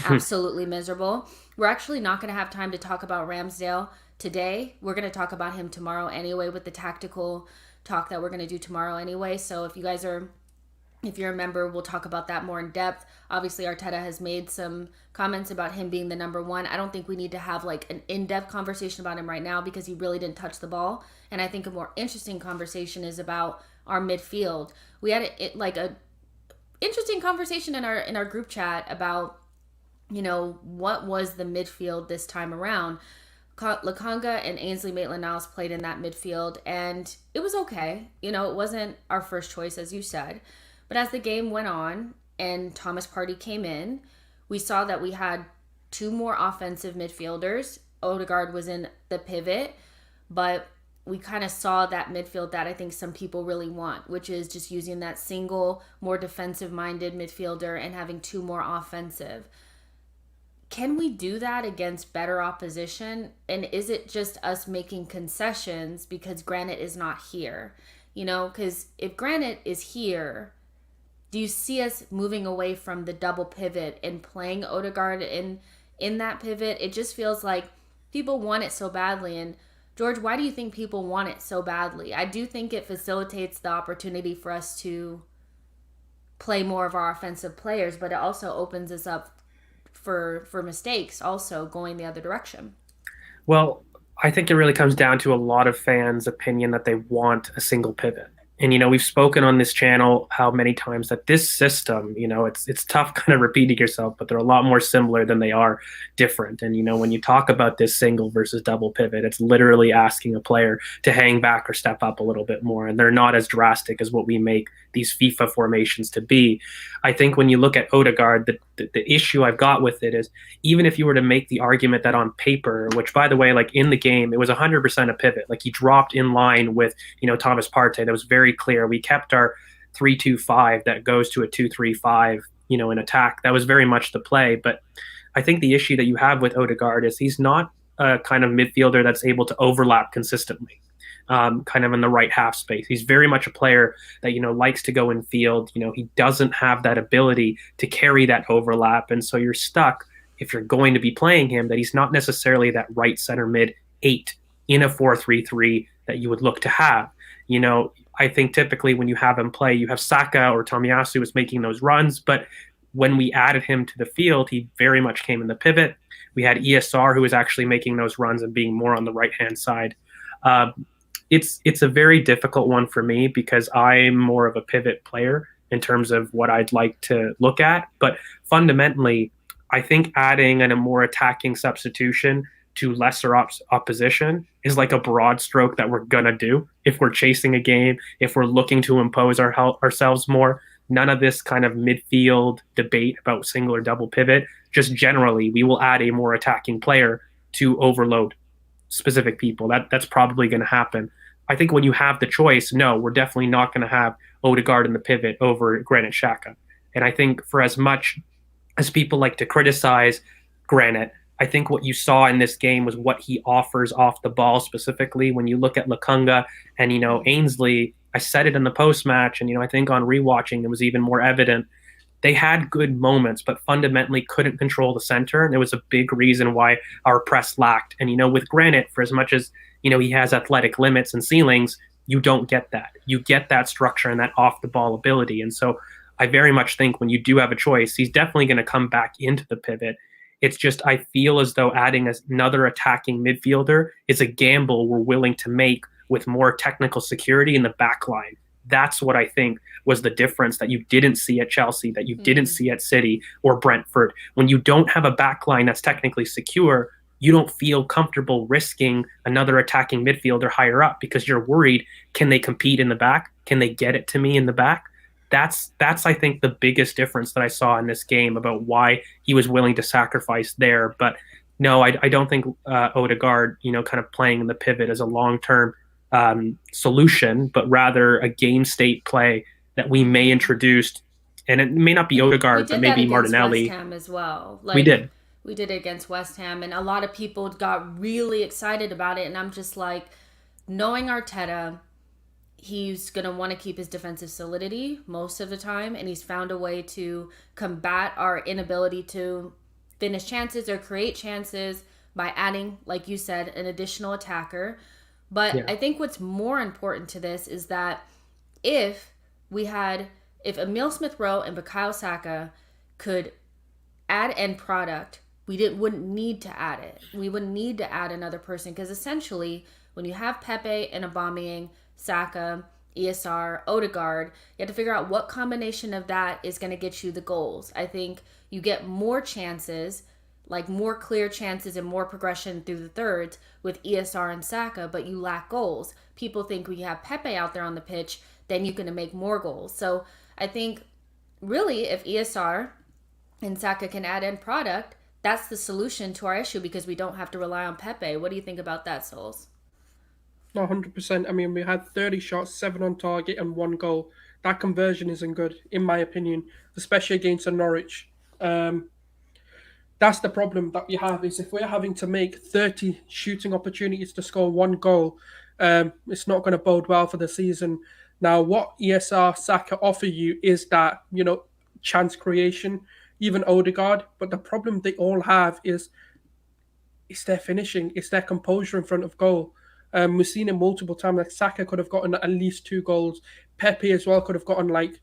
absolutely miserable. We're actually not going to have time to talk about Ramsdale today. We're going to talk about him tomorrow anyway, with the tactical talk that we're going to do tomorrow anyway. So if you're a member, we'll talk about that more in depth. Obviously, Arteta has made some comments about him being the number one. I don't think we need to have like an in-depth conversation about him right now because he really didn't touch the ball. And I think a more interesting conversation is about our midfield. We had a interesting conversation in our group chat about, what was the midfield this time around. Lokonga and Ainsley Maitland-Niles played in that midfield, and it was okay. It wasn't our first choice, as you said. But as the game went on and Thomas Partey came in, we saw that we had two more offensive midfielders. Odegaard was in the pivot, but we kind of saw that midfield that I think some people really want, which is just using that single, more defensive-minded midfielder and having two more offensive. Can we do that against better opposition? And is it just us making concessions because Granit is not here? Because if Granit is here, do you see us moving away from the double pivot and playing Odegaard in that pivot? It just feels like people want it so badly. And George, why do you think people want it so badly? I do think it facilitates the opportunity for us to play more of our offensive players, but it also opens us up for mistakes also going the other direction. Well, I think it really comes down to a lot of fans' opinion that they want a single pivot. And, we've spoken on this channel how many times that this system, it's tough kind of repeating yourself, but they're a lot more similar than they are different. And, when you talk about this single versus double pivot, it's literally asking a player to hang back or step up a little bit more. And they're not as drastic as what we make these FIFA formations to be. I think when you look at Odegaard, the issue I've got with it is, even if you were to make the argument that on paper, which by the way, like in the game, it was 100% a pivot, like he dropped in line with, Thomas Partey. That was very clear. We kept our 3-2-5 that goes to a 2-3-5, in attack. That was very much the play. But I think the issue that you have with Odegaard is he's not a kind of midfielder that's able to overlap consistently. Kind of in the right half space. He's very much a player that, likes to go in field. He doesn't have that ability to carry that overlap. And so you're stuck, if you're going to be playing him, that he's not necessarily that right center mid 8 in a 4-3-3 that you would look to have. I think typically when you have him play, you have Saka or Tomiyasu was making those runs. But when we added him to the field, he very much came in the pivot. We had ESR who was actually making those runs and being more on the right-hand side. It's a very difficult one for me because I'm more of a pivot player in terms of what I'd like to look at. But fundamentally, I think adding a more attacking substitution to lesser opposition is like a broad stroke that we're going to do if we're chasing a game, if we're looking to impose ourselves more. None of this kind of midfield debate about single or double pivot. Just generally, we will add a more attacking player to overload specific people. That's probably going to happen. I think when you have the choice, no, we're definitely not going to have Odegaard in the pivot over Granit Xhaka. And I think for as much as people like to criticize Granit, I think what you saw in this game was what he offers off the ball specifically. When you look at Lokonga and, Ainsley, I said it in the post-match, and, I think on rewatching it was even more evident. They had good moments, but fundamentally couldn't control the center. And it was a big reason why our press lacked. And, with Granit, for as much as, he has athletic limits and ceilings, you don't get that. You get that structure and that off the ball ability. And so I very much think when you do have a choice, he's definitely going to come back into the pivot. It's just I feel as though adding another attacking midfielder is a gamble we're willing to make with more technical security in the back line. That's what I think was the difference that you didn't see at Chelsea, that you didn't see at City or Brentford. When you don't have a back line that's technically secure, you don't feel comfortable risking another attacking midfielder higher up because you're worried, can they compete in the back? Can they get it to me in the back? That's I think the biggest difference that I saw in this game about why he was willing to sacrifice there. But no, I don't think Odegaard, kind of playing in the pivot as a long-term solution, but rather a game state play that we may introduce. And it may not be Odegaard, but maybe Martinelli. West Ham as well. We did. We did it against West Ham, and a lot of people got really excited about it. And I'm just like, knowing Arteta, he's going to want to keep his defensive solidity most of the time, and he's found a way to combat our inability to finish chances or create chances by adding, like you said, an additional attacker. But I think what's more important to this is that if Emile Smith-Rowe and Bukayo Saka could add end product, wouldn't need to add it. We wouldn't need to add another person, because essentially when you have Pepe and Aubameyang, Saka, ESR, Odegaard, you have to figure out what combination of that is going to get you the goals. I think you get more chances, like more clear chances and more progression through the thirds with ESR and Saka, but you lack goals. People think when you have Pepe out there on the pitch, then you're going to make more goals. So I think really if ESR and Saka can add end product, that's the solution to our issue, because we don't have to rely on Pepe. What do you think about that, Souls? 100%. I mean, we had 30 shots, 7 on target, and 1 goal. That conversion isn't good, in my opinion, especially against a Norwich. That's the problem that we have, is if we're having to make 30 shooting opportunities to score 1 goal, it's not going to bode well for the season. Now, what ESR, Saka offer you is that, chance creation, even Odegaard. But the problem they all have is it's their finishing, it's their composure in front of goal. We've seen it multiple times. Like Saka could have gotten at least 2 goals. Pepe as well could have gotten like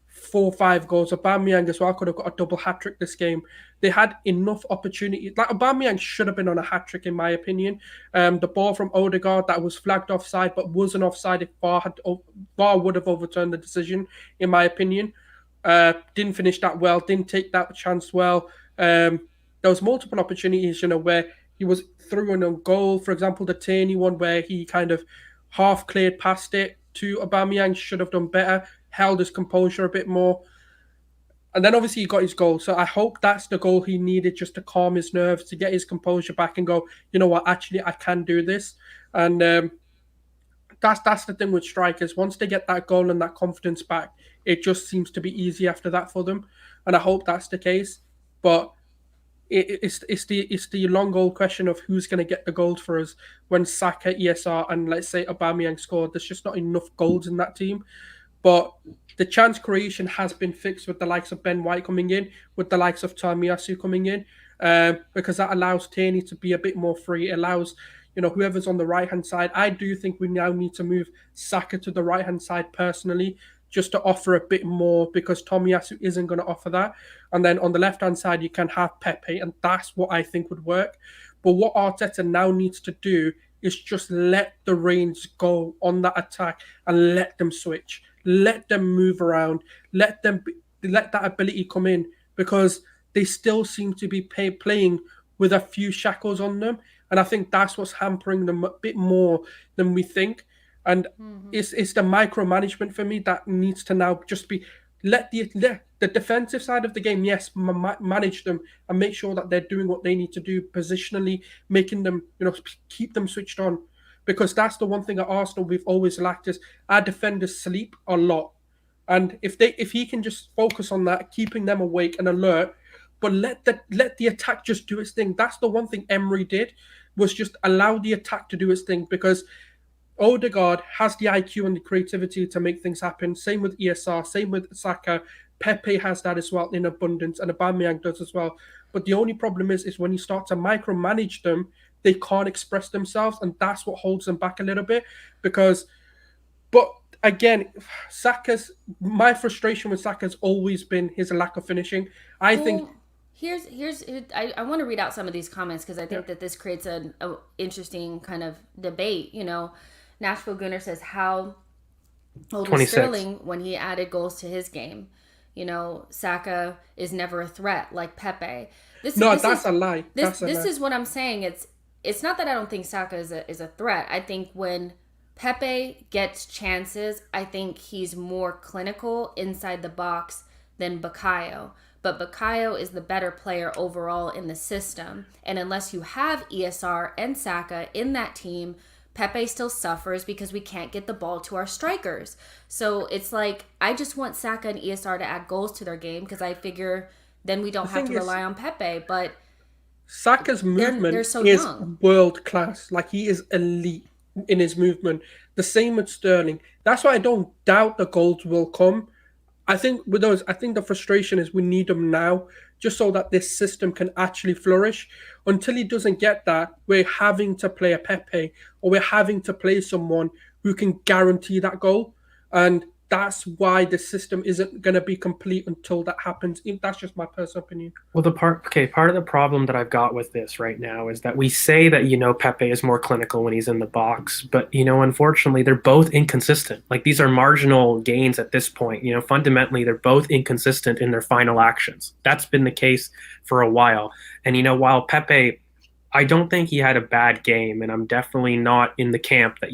4 or 5 goals. Aubameyang as well could have got a double hat trick this game. They had enough opportunity. Like Aubameyang should have been on a hat trick in my opinion. The ball from Odegaard that was flagged offside but wasn't offside if VAR would have overturned the decision in my opinion. Didn't finish that well. Didn't take that chance well. There was multiple opportunities, where he was through on a goal. For example, the Tierney one where he kind of half cleared past it to Aubameyang, should have done better, held his composure a bit more. And then obviously he got his goal. So I hope that's the goal he needed, just to calm his nerves, to get his composure back and go, you know what, actually I can do this. And that's the thing with strikers. Once they get that goal and that confidence back, it just seems to be easy after that for them. And I hope that's the case. But it's the long goal question of who's going to get the goals for us when Saka, ESR, and let's say Aubameyang scored. There's just not enough goals in that team. But the chance creation has been fixed with the likes of Ben White coming in, with the likes of Tomiyasu coming in, because that allows Tierney to be a bit more free. It allows whoever's on the right hand side. I do think we now need to move Saka to the right hand side personally, just to offer a bit more, because Tomiyasu isn't going to offer that. And then on the left-hand side, you can have Pepe, and that's what I think would work. But what Arteta now needs to do is just let the reins go on that attack and let them switch. Let them move around. Let that ability come in, because they still seem to be playing with a few shackles on them. And I think that's what's hampering them a bit more than we think. And it's the micromanagement for me that needs to now just be let the defensive side of the game, yes, manage them and make sure that they're doing what they need to do positionally, making them, keep them switched on. Because that's the one thing at Arsenal we've always lacked, is our defenders sleep a lot. And if he can just focus on that, keeping them awake and alert, but let the attack just do its thing. That's the one thing Emery did, was just allow the attack to do its thing, because Odegaard has the IQ and the creativity to make things happen. Same with ESR, same with Saka. Pepe has that as well in abundance, and Aubameyang does as well. But the only problem is when you start to micromanage them, they can't express themselves, and that's what holds them back a little bit. But again, my frustration with Saka has always been his lack of finishing. I think, Well, I want to read out some of these comments because I yeah, think that this creates a interesting kind of debate. Nashville Gunner says, how old was 26. Sterling when he added goals to his game? Saka is never a threat like Pepe. This no, this that's is a lie. this That's a this lie. is what I'm saying. It's not that I don't think Saka is a threat. I think when Pepe gets chances, I think he's more clinical inside the box than Bukayo. But Bukayo is the better player overall in the system. And unless you have ESR and Saka in that team, Pepe still suffers because we can't get the ball to our strikers. So it's like, I just want Saka and ESR to add goals to their game because I figure then we don't The have thing to is, rely on Pepe. But Saka's they're movement so is young. world class. Like, he is elite in his movement. The same with Sterling. That's why I don't doubt the goals will come. I think with those, I think the frustration is we need them now, just so that this system can actually flourish. Until he doesn't get that, we're having to play a Pepe, or we're having to play someone who can guarantee that goal. And that's why the system isn't going to be complete until that happens. That's just my personal opinion. Well, part of the problem that I've got with this right now is that we say that, Pepe is more clinical when he's in the box, but, unfortunately, they're both inconsistent. Like, these are marginal gains at this point. Fundamentally, they're both inconsistent in their final actions. That's been the case for a while. And, while Pepe, I don't think he had a bad game, and I'm definitely not in the camp that,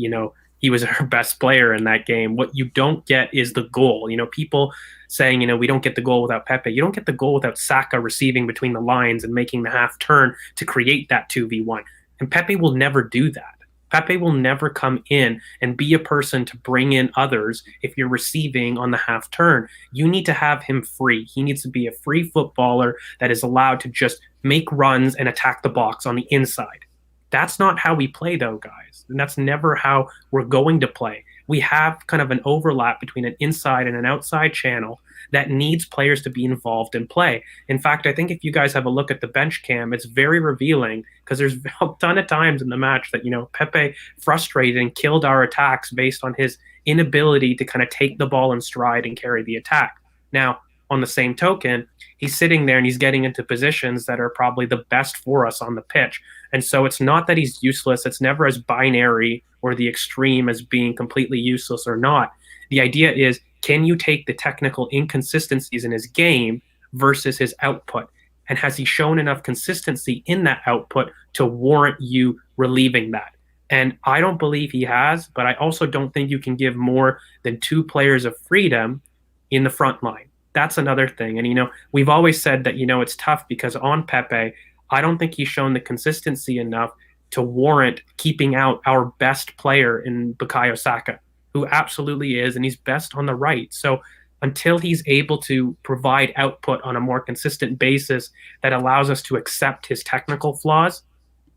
he was our best player in that game. What you don't get is the goal. People saying, we don't get the goal without Pepe. You don't get the goal without Saka receiving between the lines and making the half turn to create that 2v1. And Pepe will never do that. Pepe will never come in and be a person to bring in others if you're receiving on the half turn. You need to have him free. He needs to be a free footballer that is allowed to just make runs and attack the box on the inside. That's not how we play, though, guys. And that's never how we're going to play. We have kind of an overlap between an inside and an outside channel that needs players to be involved in play. In fact, I think if you guys have a look at the bench cam, it's very revealing because there's a ton of times in the match that, Pepe frustrated and killed our attacks based on his inability to kind of take the ball in stride and carry the attack. Now, on the same token, he's sitting there and he's getting into positions that are probably the best for us on the pitch. And so it's not that he's useless. It's never as binary or the extreme as being completely useless or not. The idea is, can you take the technical inconsistencies in his game versus his output? And has he shown enough consistency in that output to warrant you relieving that? And I don't believe he has, but I also don't think you can give more than two players of freedom in the front line. That's another thing. And, we've always said that, it's tough because on Pepe, I don't think he's shown the consistency enough to warrant keeping out our best player in Bukayo Saka, who absolutely is, and he's best on the right. So until he's able to provide output on a more consistent basis that allows us to accept his technical flaws,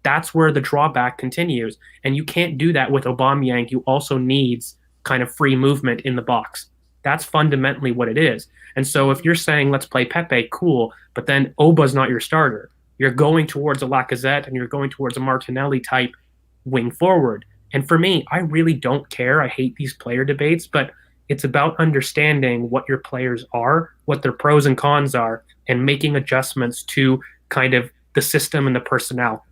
that's where the drawback continues. And you can't do that with Aubameyang, who also needs kind of free movement in the box. That's fundamentally what it is. And so if you're saying, let's play Pepe, cool, but then Oba's not your starter. You're going towards a Lacazette and you're going towards a Martinelli type wing forward. And for me, I really don't care. I hate these player debates, but it's about understanding what your players are, what their pros and cons are, and making adjustments to kind of the system and the personnel.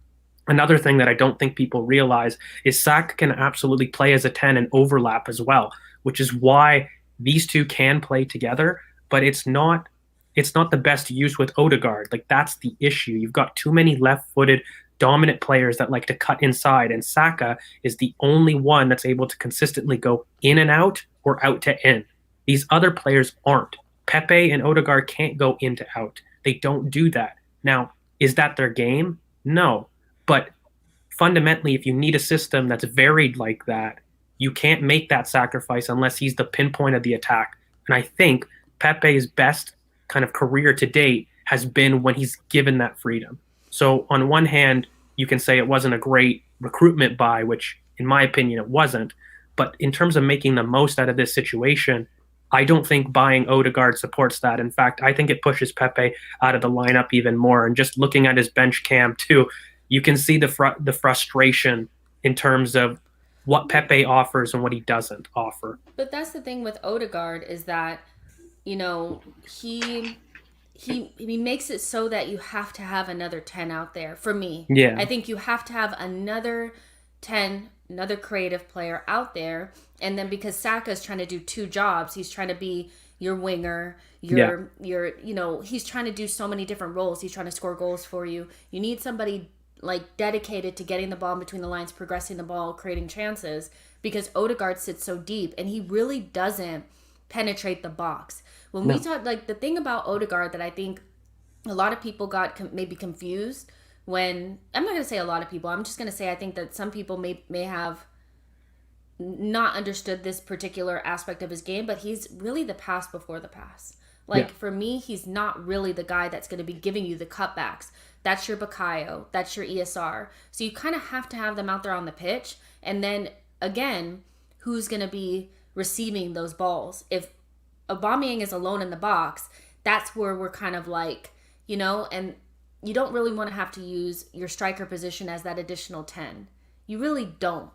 Another thing that I don't think people realize is Saka can absolutely play as a 10 and overlap as well, which is why these two can play together, but it's not the best use with Odegaard. Like, that's the issue. You've got too many left-footed dominant players that like to cut inside, and Saka is the only one that's able to consistently go in and out or out to in. These other players aren't. Pepe and Odegaard can't go in to out. They don't do that. Now, is that their game? No. But fundamentally, if you need a system that's varied like that, you can't make that sacrifice unless he's the pinpoint of the attack. And I think Pepe's best kind of career to date has been when he's given that freedom. So on one hand, you can say it wasn't a great recruitment buy, which in my opinion it wasn't. But in terms of making the most out of this situation, I don't think buying Odegaard supports that. In fact, I think it pushes Pepe out of the lineup even more. And just looking at his bench cam too, you can see the frustration in terms of what Pepe offers and what he doesn't offer. But that's the thing with Odegaard is that, you know, he makes it so that you have to have another 10 out there. For me, I Yeah, think you have to have another 10, another creative player out there. And then because Saka's trying to do two jobs, he's trying to be your winger, yeah, he's trying to do so many different roles. He's trying to score goals for you. You need somebody like dedicated to getting the ball in between the lines, progressing the ball, creating chances, because Odegaard sits so deep and he really doesn't penetrate the box. When we no. talk, like, the thing about Odegaard that I think a lot of people got maybe confused when, I'm not going to say a lot of people, I'm just going to say I think that some people may have not understood this particular aspect of his game, but he's really the pass before the pass. Yeah. Like, for me, he's not really the guy that's going to be giving you the cutbacks. That's your Bakayo. That's your ESR. So you kind of have to have them out there on the pitch. And then, again, who's going to be receiving those balls? If Aubameyang is alone in the box, that's where we're kind of like, and you don't really want to have to use your striker position as that additional 10. You really don't.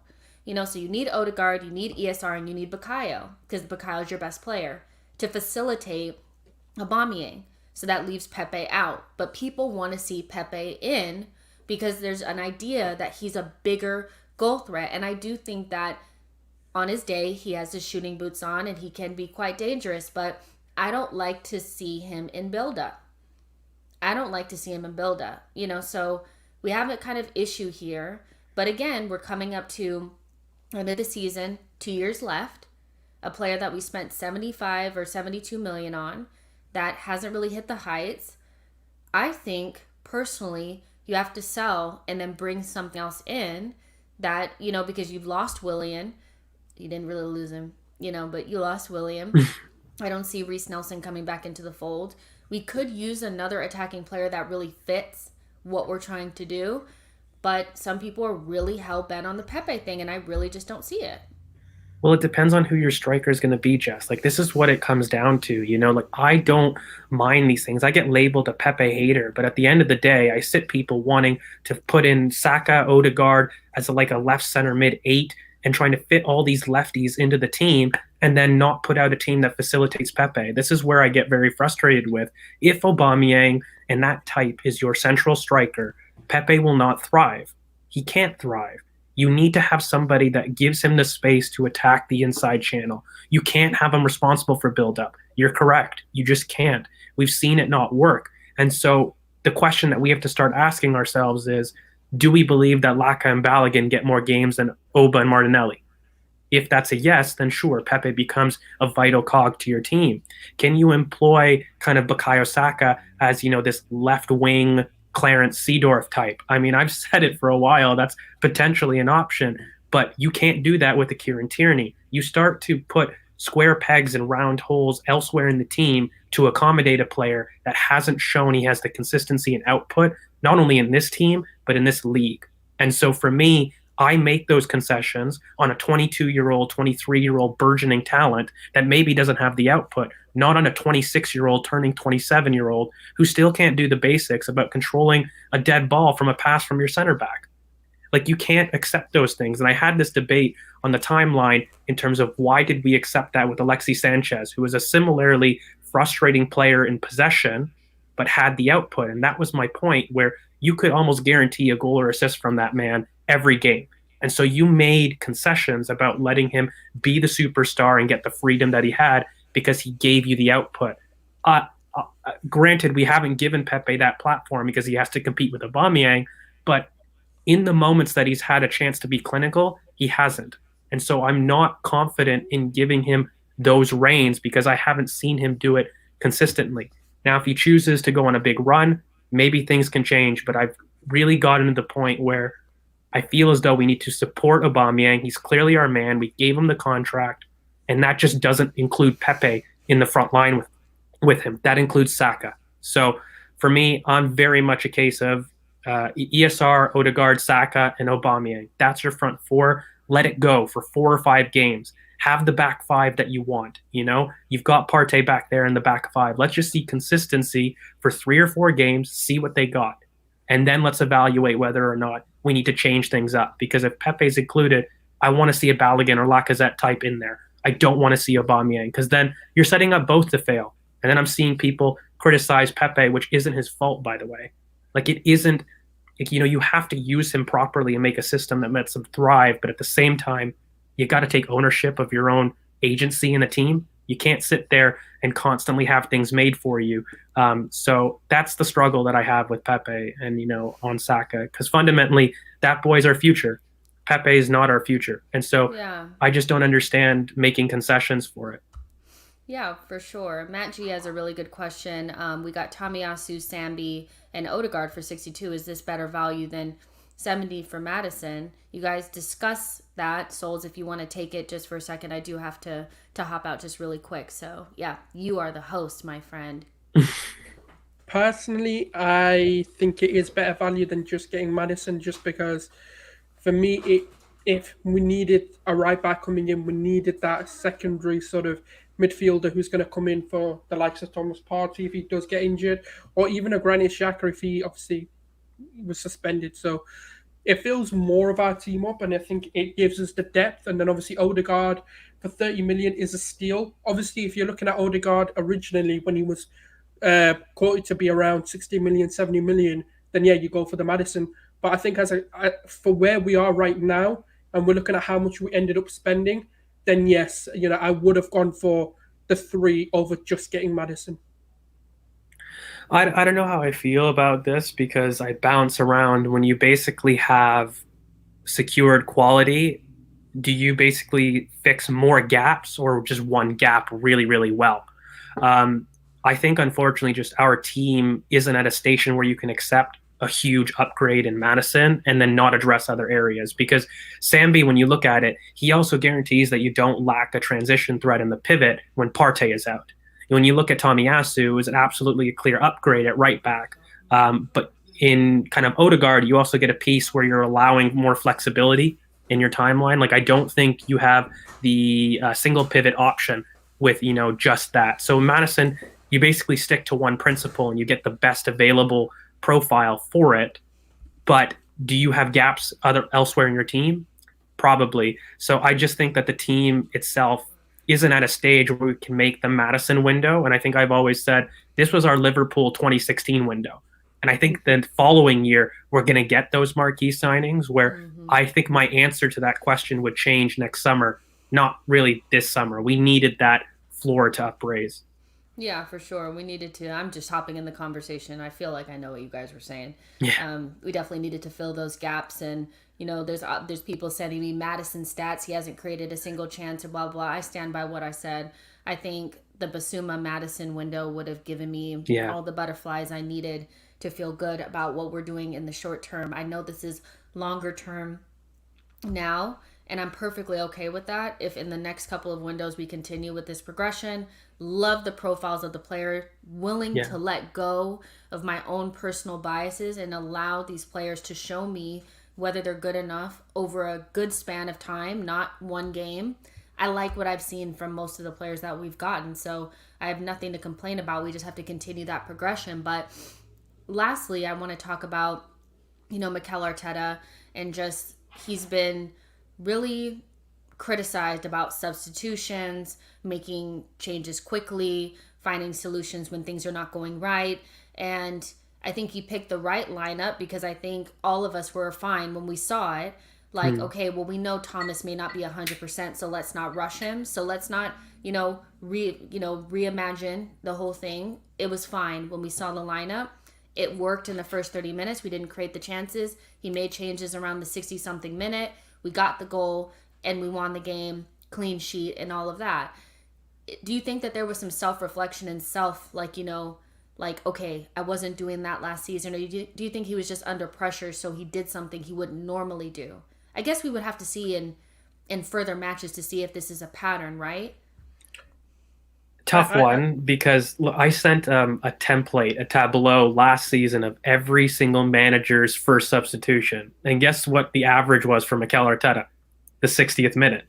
So you need Odegaard, you need ESR, and you need Bakayo, because Bakayo is your best player, to facilitate Aubameyang. So that leaves Pepe out. But people want to see Pepe in because there's an idea that he's a bigger goal threat. And I do think that on his day, he has his shooting boots on and he can be quite dangerous. But I don't like to see him in build-up. So we have a kind of issue here. But again, we're coming up to end of the season, 2 years left, a player that we spent 75 or 72 million on that hasn't really hit the heights. I think personally you have to sell and then bring something else in that, because you've lost Willian. You didn't really lose him, but you lost William. I don't see Reece Nelson coming back into the fold. We could use another attacking player that really fits what we're trying to do. But some people are really hell-bent on the Pepe thing, and I really just don't see it. Well, it depends on who your striker is going to be, Jess. Like, this is what it comes down to, Like, I don't mind these things. I get labeled a Pepe hater, but at the end of the day, I sit people wanting to put in Saka, Odegaard as like a left center mid 8 and trying to fit all these lefties into the team and then not put out a team that facilitates Pepe. This is where I get very frustrated with. If Aubameyang and that type is your central striker, Pepe will not thrive. He can't thrive. You need to have somebody that gives him the space to attack the inside channel. You can't have him responsible for build-up. You're correct. You just can't. We've seen it not work. And so the question that we have to start asking ourselves is, do we believe that Laka and Balogun get more games than Oba and Martinelli? If that's a yes, then sure, Pepe becomes a vital cog to your team. Can you employ kind of Bukayo Saka as, this left-wing Clarence Seedorf type? I mean, I've said it for a while. That's potentially an option, but you can't do that with a Kieran Tierney. You start to put square pegs and round holes elsewhere in the team to accommodate a player that hasn't shown he has the consistency and output, not only in this team, but in this league. And so for me, I make those concessions on a 22-year-old, 23-year-old burgeoning talent that maybe doesn't have the output, not on a 26-year-old turning 27-year-old who still can't do the basics about controlling a dead ball from a pass from your center back. Like, you can't accept those things. And I had this debate on the timeline in terms of why did we accept that with Alexis Sanchez, who was a similarly frustrating player in possession, but had the output. And that was my point, where you could almost guarantee a goal or assist from that man every game. And so you made concessions about letting him be the superstar and get the freedom that he had because he gave you the output. Granted, we haven't given Pepe that platform because he has to compete with Aubameyang, but in the moments that he's had a chance to be clinical, he hasn't. And so I'm not confident in giving him those reins because I haven't seen him do it consistently. Now, if he chooses to go on a big run, maybe things can change, but I've really gotten to the point where I feel as though we need to support Aubameyang. He's clearly our man. We gave him the contract, and that just doesn't include Pepe in the front line with him. That includes Saka. So for me, I'm very much a case of ESR, Odegaard, Saka, and Aubameyang. That's your front four. Let it go for 4 or 5 games. Have the back five that you want. You've got Partey back there in the back five. Let's just see consistency for 3 or 4 games, see what they got. And then let's evaluate whether or not we need to change things up. Because if Pepe's included, I want to see a Balogun or Lacazette type in there. I don't want to see Aubameyang, because then you're setting up both to fail. And then I'm seeing people criticize Pepe, which isn't his fault, by the way. Like, it isn't, like, you have to use him properly and make a system that lets him thrive. But at the same time, you got to take ownership of your own agency in the team. You can't sit there and constantly have things made for you. So that's the struggle that I have with Pepe and, on Saka, because fundamentally that boy's our future. Pepe is not our future. And so Yeah. I just don't understand making concessions for it. Yeah, for sure. Matt G has a really good question. We got Tomiyasu, Sambi, and Odegaard for 62. Is this better value than 70 for Madison? You guys discuss that. Souls, if you want to take it just for a second, I do have to hop out just really quick. So, yeah, you are the host, my friend. Personally, I think it is better value than just getting Madison, just because for me, if we needed a right back coming in, we needed that secondary sort of midfielder who's going to come in for the likes of Thomas Partey if he does get injured, or even a Granit Xhaka if he obviously was suspended. So it fills more of our team up, and I think it gives us the depth. And then obviously Odegaard for 30 million is a steal. Obviously, if you're looking at Odegaard originally when he was quoted to be around 60 million, 70 million, then yeah, you go for the Madison. But I think for where we are right now, and we're looking at how much we ended up spending, then yes, I would have gone for the 3 over just getting Madison. I don't know how I feel about this, because I bounce around. When you basically have secured quality, do you basically fix more gaps or just one gap really, really well? I think, unfortunately, just our team isn't at a station where you can accept a huge upgrade in Madison and then not address other areas. Because Sambi, when you look at it, he also guarantees that you don't lack a transition threat in the pivot when Partey is out. When you look at Tomiyasu, is an absolutely a clear upgrade at right back. But in kind of Odegaard, you also get a piece where you're allowing more flexibility in your timeline. Like, I don't think you have the single pivot option with, just that. So Madison, you basically stick to one principle and you get the best available profile for it. But do you have gaps elsewhere in your team? Probably. So I just think that the team itself isn't at a stage where we can make the Madison window. And I think I've always said this was our Liverpool 2016 window. And I think the following year, we're going to get those marquee signings where I think my answer to that question would change next summer, not really this summer. We needed that floor to upraise. Yeah, for sure. We needed to. I'm just hopping in the conversation. I feel like I know what you guys were saying. Yeah. We definitely needed to fill those gaps. And, there's people sending me Madison stats. He hasn't created a single chance or blah, blah. I stand by what I said. I think the Basuma Madison window would have given me all the butterflies I needed to feel good about what we're doing in the short term. I know this is longer term now, and I'm perfectly okay with that. If in the next couple of windows we continue with this progression, love the profiles of the player, willing to let go of my own personal biases and allow these players to show me whether they're good enough over a good span of time, not one game. I like what I've seen from most of the players that we've gotten, so I have nothing to complain about. We just have to continue that progression. But lastly, I want to talk about, Mikel Arteta, and just he's been really criticized about substitutions, making changes quickly, finding solutions when things are not going right. And I think he picked the right lineup because I think all of us were fine when we saw it. Like, okay, well, we know Thomas may not be 100%, so let's not rush him. So let's not, reimagine the whole thing. It was fine when we saw the lineup. It worked in the first 30 minutes. We didn't create the chances. He made changes around the 60-something minute. We got the goal, and we won the game, clean sheet, and all of that. Do you think that there was some self-reflection and okay, I wasn't doing that last season? Or do you think he was just under pressure, so he did something he wouldn't normally do? I guess we would have to see in further matches to see if this is a pattern, right? Tough one, because I sent a template, a tableau last season of every single manager's first substitution. And guess what the average was for Mikel Arteta? The 60th minute.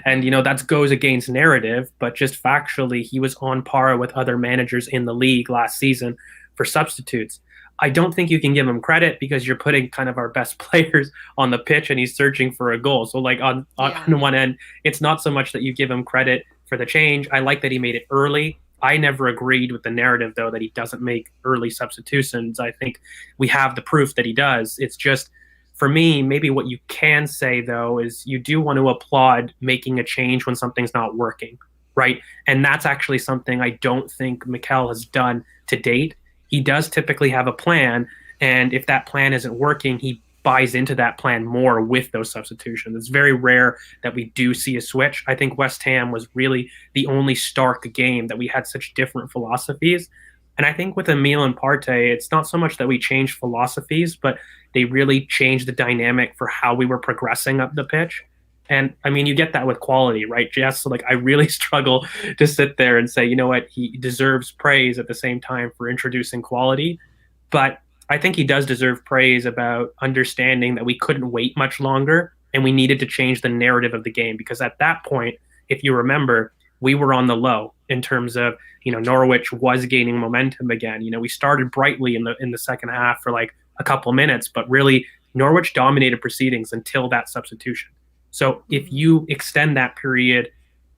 And, that goes against narrative, but just factually, he was on par with other managers in the league last season for substitutes. I don't think you can give him credit because you're putting kind of our best players on the pitch and he's searching for a goal. So like Yeah. on one end, it's not so much that you give him credit for the change. I like that he made it early. I never agreed with the narrative though that he doesn't make early substitutions. I think we have the proof that he does. It's just for me, maybe what you can say though is you do want to applaud making a change when something's not working, right? And that's actually something I don't think Mikel has done to date. He does typically have a plan, and if that plan isn't working, he buys into that plan more with those substitutions. It's very rare that we do see a switch. I think West Ham was really the only stark game that we had such different philosophies. And I think with Emile and Partey, it's not so much that we changed philosophies, but they really changed the dynamic for how we were progressing up the pitch. And I mean, you get that with quality, right, Jess? So, like, I really struggle to sit there and say, you know what, he deserves praise at the same time for introducing quality. But I think he does deserve praise about understanding that we couldn't wait much longer and we needed to change the narrative of the game because at that point, if you remember, we were on the low in terms of, Norwich was gaining momentum again. We started brightly in the second half for like a couple minutes, but really Norwich dominated proceedings until that substitution. So if you extend that period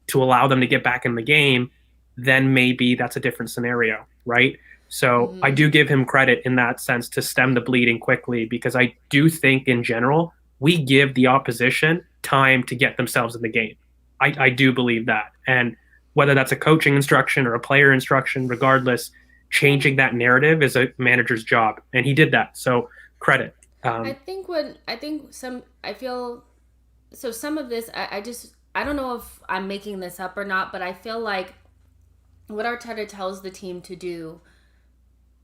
to allow them to get back in the game, then maybe that's a different scenario, right? So I do give him credit in that sense to stem the bleeding quickly because I do think in general, we give the opposition time to get themselves in the game. I do believe that. And whether that's a coaching instruction or a player instruction, regardless, changing that narrative is a manager's job. And he did that. So credit. I feel so some of this, I don't know if I'm making this up or not, but I feel like what Arteta tells the team to do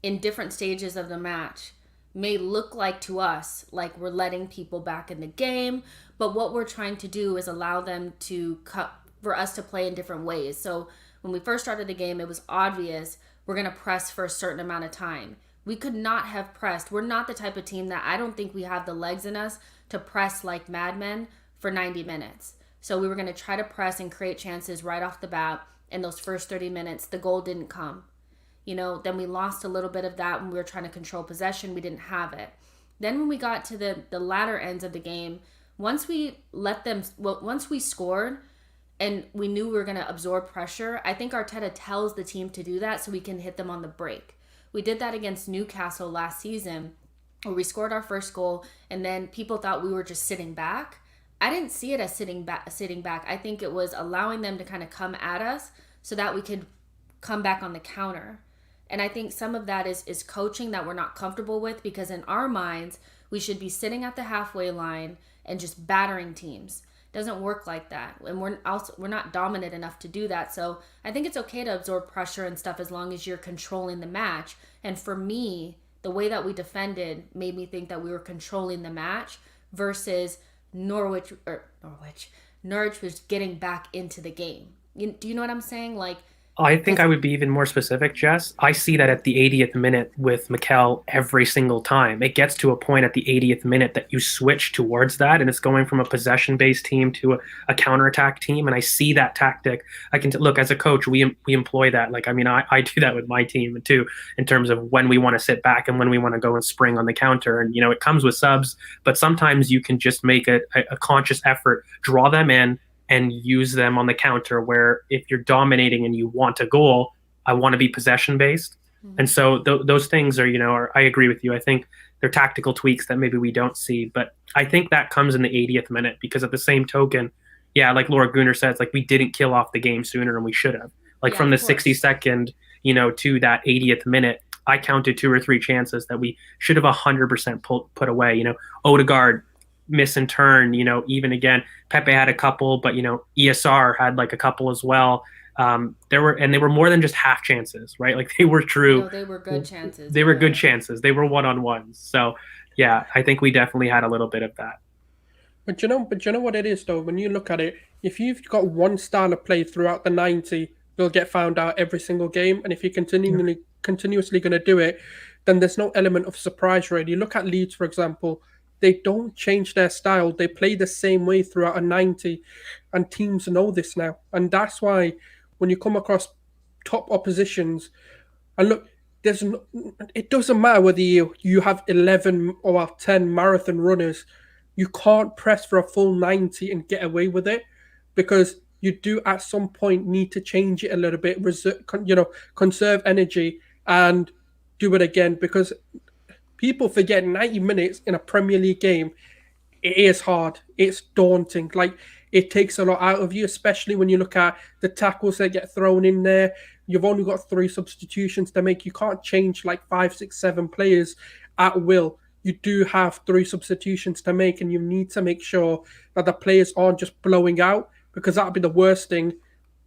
in different stages of the match may look like to us like we're letting people back in the game, but what we're trying to do is allow them to for us to play in different ways. So when we first started the game, it was obvious we're going to press for a certain amount of time. We could not have pressed. We're not the type of team that I don't think we have the legs in us to press like madmen for 90 minutes. So we were going to try to press and create chances right off the bat. In those first 30 minutes, the goal didn't come. Then we lost a little bit of that when we were trying to control possession. We didn't have it. Then when we got to the latter ends of the game, once we scored and we knew we were going to absorb pressure, I think Arteta tells the team to do that so we can hit them on the break. We did that against Newcastle last season where we scored our first goal and then people thought we were just sitting back. I didn't see it as sitting back. I think it was allowing them to kind of come at us so that we could come back on the counter. And I think some of that is coaching that we're not comfortable with because in our minds, we should be sitting at the halfway line and just battering teams. It doesn't work like that. And we're not dominant enough to do that. So I think it's okay to absorb pressure and stuff as long as you're controlling the match. And for me, the way that we defended made me think that we were controlling the match versus Norwich was getting back into the game. Do you know what I'm saying? Like, I think I would be even more specific, Jess. I see that at the 80th minute with Mikel every single time. It gets to a point at the 80th minute that you switch towards that, and it's going from a possession-based team to a counterattack team, and I see that tactic. I can look, as a coach, we employ that. Like, I mean, I do that with my team, too, in terms of when we want to sit back and when we want to go and spring on the counter. And, it comes with subs, but sometimes you can just make a conscious effort, draw them in, and use them on the counter where if you're dominating and you want a goal, I want to be possession based. Mm-hmm. And so those things are, I agree with you. I think they're tactical tweaks that maybe we don't see, but I think that comes in the 80th minute because at the same token, yeah, like Laura Gunnar says, like we didn't kill off the game sooner than we should have. Like from the 62nd, to that 80th minute, I counted 2 or 3 chances that we should have 100% put away. Odegaard, miss and turn, even again, Pepe had a couple, but ESR had like a couple as well. They were more than just half chances, right? Like they were true. No, they were good chances. They were good chances. They were one-on-ones. So yeah, I think we definitely had a little bit of that. But you know what it is though, when you look at it, if you've got one style of play throughout the 90, you'll get found out every single game. And if you're continuously going to do it, then there's no element of surprise really. Look at Leeds, for example. They don't change their style. They play the same way throughout a 90, and teams know this now. And that's why when you come across top oppositions, and look, there's no, it doesn't matter whether you have 11 or 10 marathon runners. You can't press for a full 90 and get away with it, because you do at some point need to change it a little bit, conserve energy and do it again, because people forget 90 minutes in a Premier League game, it is hard. It's daunting. Like, it takes a lot out of you, especially when you look at the tackles that get thrown in there. You've only got 3 substitutions to make. You can't change like 5, 6, 7 players at will. You do have 3 substitutions to make, and you need to make sure that the players aren't just blowing out, because that'd be the worst thing.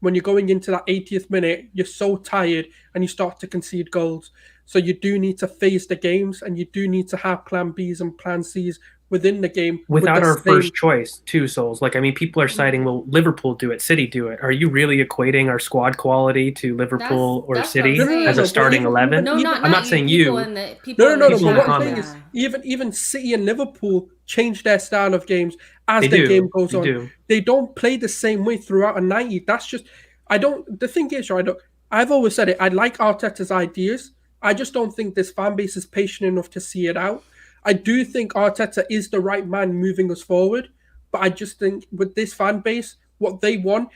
When you're going into that 80th minute, you're so tired and you start to concede goals. So you do need to phase the games, and you do need to have plan Bs and plan Cs within the game with Without the our same. first choice, two Souls. Like, I mean, people are citing, will Liverpool do it, City do it. Are you really equating our squad quality to Liverpool or That's what I'm No, City no, no, as a no. saying. But starting even, 11? No, even, I'm not not you. saying People you. in the no, people no, in no, the no. People But in the chat. what I'm saying comments. is, Yeah. even City and Liverpool change their style of games as They the game do. goes They on. do. They don't play the same way throughout a 90. That's just, I don't. The thing is, right? I've always said it. I like Arteta's ideas. I just don't think this fan base is patient enough to see it out. I do think Arteta is the right man moving us forward, but I just think with this fan base, what they want.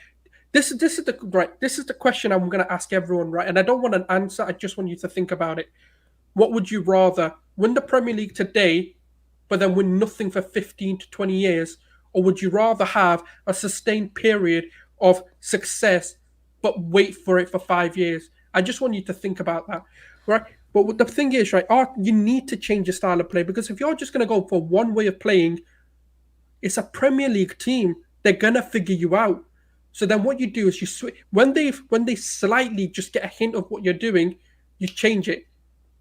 This is the question I'm going to ask everyone, right? And I don't want an answer. I just want you to think about it. What would you rather win the Premier League today, but then win nothing for 15 to 20 years, or would you rather have a sustained period of success, but wait for it for 5 years? I just want you to think about that, right? But what the thing is, right, you need to change your style of play, because if you're just going to go for one way of playing, it's a Premier League team. They're gonna figure you out. So then what you do is you switch when they slightly just get a hint of what you're doing, you change it.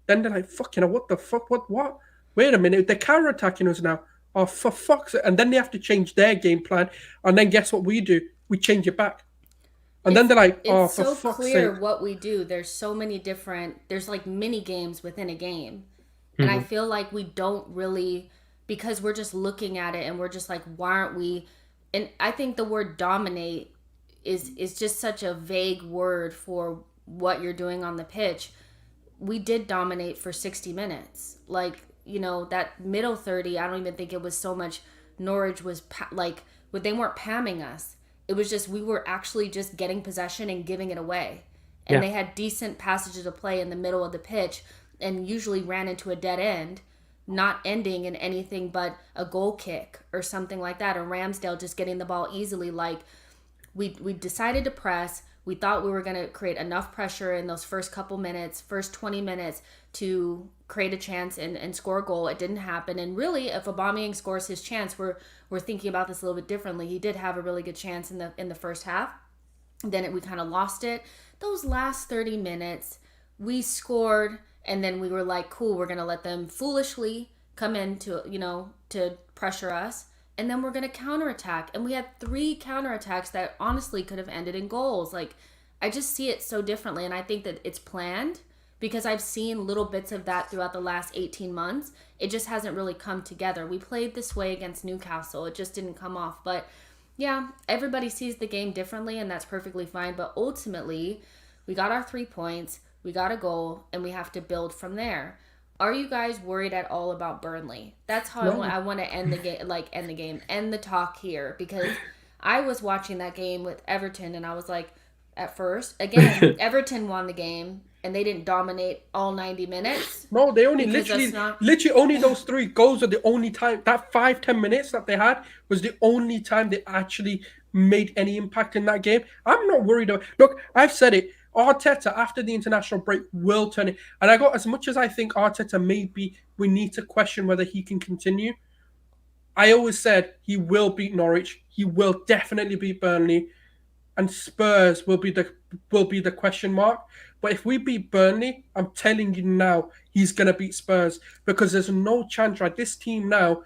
Then they're like, "Fuck, what the fuck? What? Wait a minute, they're counter attacking us now. Oh, for fuck's sake!" And then they have to change their game plan. And then guess what we do? We change it back. And then It's they're like, "Oh, it's for so fuck's sake!" clear what we do. There's so many different. There's like mini games within a game, and I Mhm. feel like we don't really, because we're just looking at it and we're just like, why aren't we? And I think the word dominate is just such a vague word for what you're doing on the pitch. We did dominate for 60 minutes. Like, that middle 30, I don't even think it was so much Norwich was like, but they weren't pamming us. It was just we were actually just getting possession and giving it away. And Yeah. they had decent passages of play in the middle of the pitch and usually ran into a dead end, not ending in anything but a goal kick or something like that, or Ramsdale just getting the ball easily. Like, we decided to press. We thought we were going to create enough pressure in those first couple minutes, first 20 minutes, to create a chance and score a goal. It didn't happen. And really, if Aubameyang scores his chance, we're thinking about this a little bit differently. He did have a really good chance in the first half. Then we kind of lost it. Those last 30 minutes, we scored, and then we were like, cool, we're going to let them foolishly come in to pressure us, and then we're going to counterattack. And we had 3 counterattacks that honestly could have ended in goals. Like, I just see it so differently, and I think that it's planned because I've seen little bits of that throughout the last 18 months. It just hasn't really come together. We played this way against Newcastle. It just didn't come off. But yeah, everybody sees the game differently, and that's perfectly fine. But ultimately, we got our 3 points, we got a goal, and we have to build from there. Are you guys worried at all about Burnley? That's how No, I want to end the game, end the talk here, because I was watching that game with Everton, and I was like, at first, again, Everton won the game, and they didn't dominate all 90 minutes no, they only because that's not. literally only those 3 goals are the only time. That 5, 10 minutes that they had was the only time they actually made any impact in that game. I'm not worried about. Look, I've said it. Arteta after the international break will turn it, and I got, as much as I think Arteta maybe we need to question whether he can continue. I always said he will beat Norwich. He will definitely beat Burnley, and Spurs will be the question mark. But if we beat Burnley, I'm telling you now, he's gonna beat Spurs, because there's no chance, right? This team now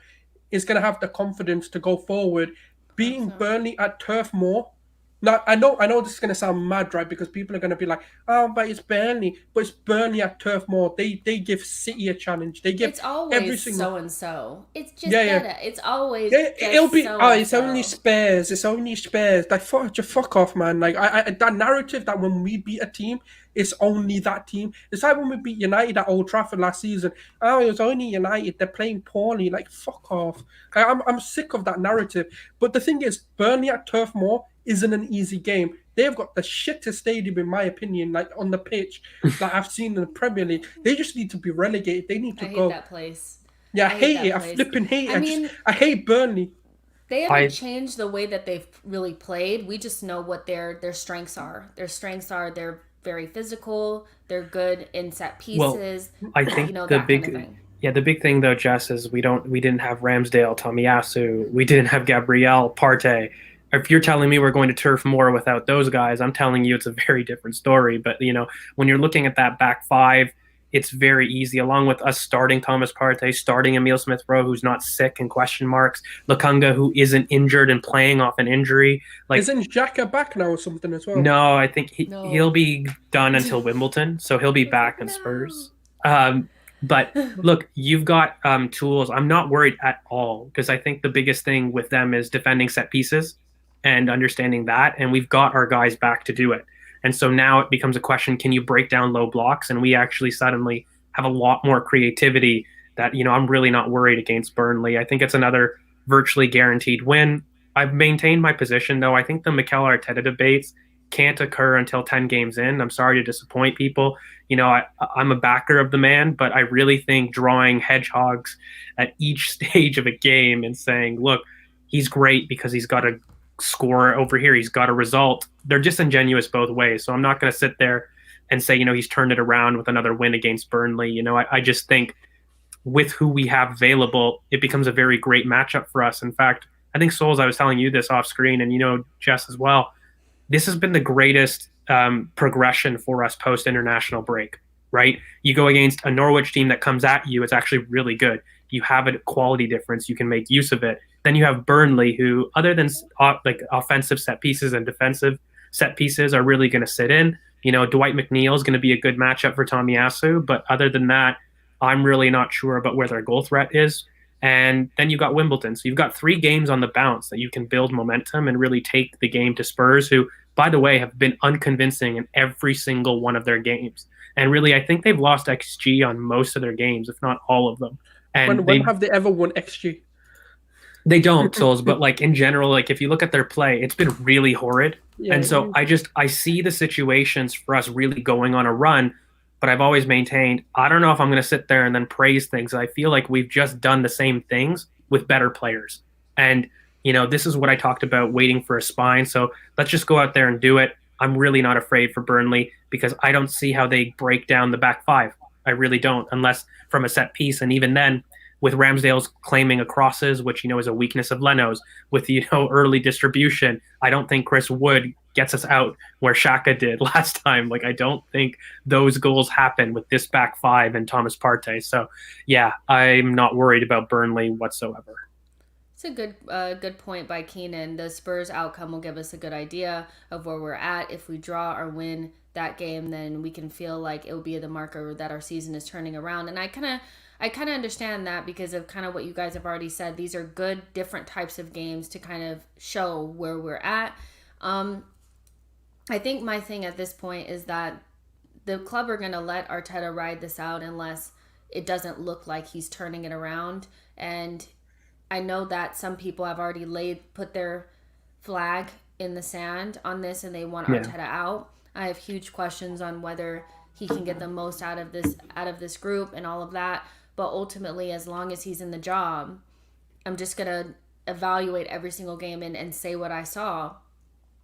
is gonna have the confidence to go forward. Hope Beating so. Burnley at Turf Moor, Now, I know this is gonna sound mad, right? Because people are gonna be like, "Oh, but it's Burnley." But it's Burnley at Turf Moor. They give City a challenge. They give It's every always single. so and so. It's Yeah, just yeah, better. It's always yeah. It'll just be. so Oh, and it's only so. Spurs. It's only Spurs. Like, fuck off, man. Like, that narrative that when we beat a team, it's only that team. It's like when we beat United at Old Trafford last season. Oh, it was only United. They're playing poorly. Like, fuck off. I'm sick of that narrative. But the thing is, Burnley at Turf Moor isn't an easy game. They've got the shittest stadium, in my opinion, like on the pitch that I've seen in the Premier League. They just need to be relegated. They need to I hate go. that place. Yeah, I I hate hate it. that I place. flipping hate I it. mean, I hate Burnley. they haven't I changed the way that they've really played. We just know what their strengths are. Their strengths are they're very physical. They're good in set well, pieces. I You think know the that kind of big thing. yeah, the big thing though, Jess, is we didn't have Ramsdale, Tomiyasu, we didn't have Gabriel, Partey. If you're telling me we're going to turf more without those guys, I'm telling you it's a very different story. But when you're looking at that back five, it's very easy. Along with us starting Thomas Partey, starting Emil Smith Rowe, who's not sick and question marks, Lukunga, who isn't injured and playing off an injury. Like, Isn't Xhaka back now or something as well? no, I think he'll No. be done until Wimbledon, so he'll be I was back like, in no. Spurs. But look, you've got tools. I'm not worried at all because I think the biggest thing with them is defending set pieces and understanding that, and we've got our guys back to do it. And so now it becomes a question: can you break down low blocks? And we actually suddenly have a lot more creativity. That I'm really not worried against Burnley. I think it's another virtually guaranteed win. I've maintained my position though. I think the Mikel Arteta debates can't occur until 10 games in. I'm sorry to disappoint people. I'm a backer of the man, but I really think drawing hedgehogs at each stage of a game and saying, look, he's great because he's got a score over here, he's got a result. They're disingenuous both ways. So I'm not going to sit there and say, he's turned it around with another win against Burnley. I just think with who we have available, it becomes a very great matchup for us. In fact, I think Souls, I was telling you this off screen, and Jess as well. This has been the greatest progression for us post international break, right? You go against a Norwich team that comes at you, it's actually really good. You have a quality difference, you can make use of it. Then you have Burnley, who, other than like offensive set pieces and defensive set pieces, are really going to sit in. Dwight McNeil is going to be a good matchup for Tomiyasu, but other than that, I'm really not sure about where their goal threat is. And then you've got Wimbledon. So you've got 3 games on the bounce that you can build momentum and really take the game to Spurs, who, by the way, have been unconvincing in every single one of their games. And really, I think they've lost XG on most of their games, if not all of them. And When they have they ever won XG? they don't, Souls, but like in general, like if you look at their play, it's been really horrid. Yeah, And so I see the situations for us really going on a run, but I've always maintained I don't know if I'm going to sit there and then praise things. I feel like we've just done the same things with better players. And this is what I talked about, waiting for a spine. So let's just go out there and do it. I'm really not afraid for Burnley because I don't see how they break down the back five. I really don't, unless from a set piece. And even then, with Ramsdale's claiming crosses, which is a weakness of Leno's, with early distribution, I don't think Chris Wood gets us out where Xhaka did last time. Like, I don't think those goals happen with this back five and Thomas Partey. So yeah, I'm not worried about Burnley whatsoever. It's a good point by Keenan. The Spurs outcome will give us a good idea of where we're at. If we draw or win that game, then we can feel like it will be the marker that our season is turning around. And I kind of understand that because of kind of what you guys have already said. These are good, different types of games to kind of show where we're at. I think my thing at this point is that the club are going to let Arteta ride this out unless it doesn't look like he's turning it around. And I know that some people have already put their flag in the sand on this and they want Yeah. Arteta out. I have huge questions on whether he can get the most out of this group and all of that. But ultimately, as long as he's in the job, I'm just gonna evaluate every single game and say what I saw.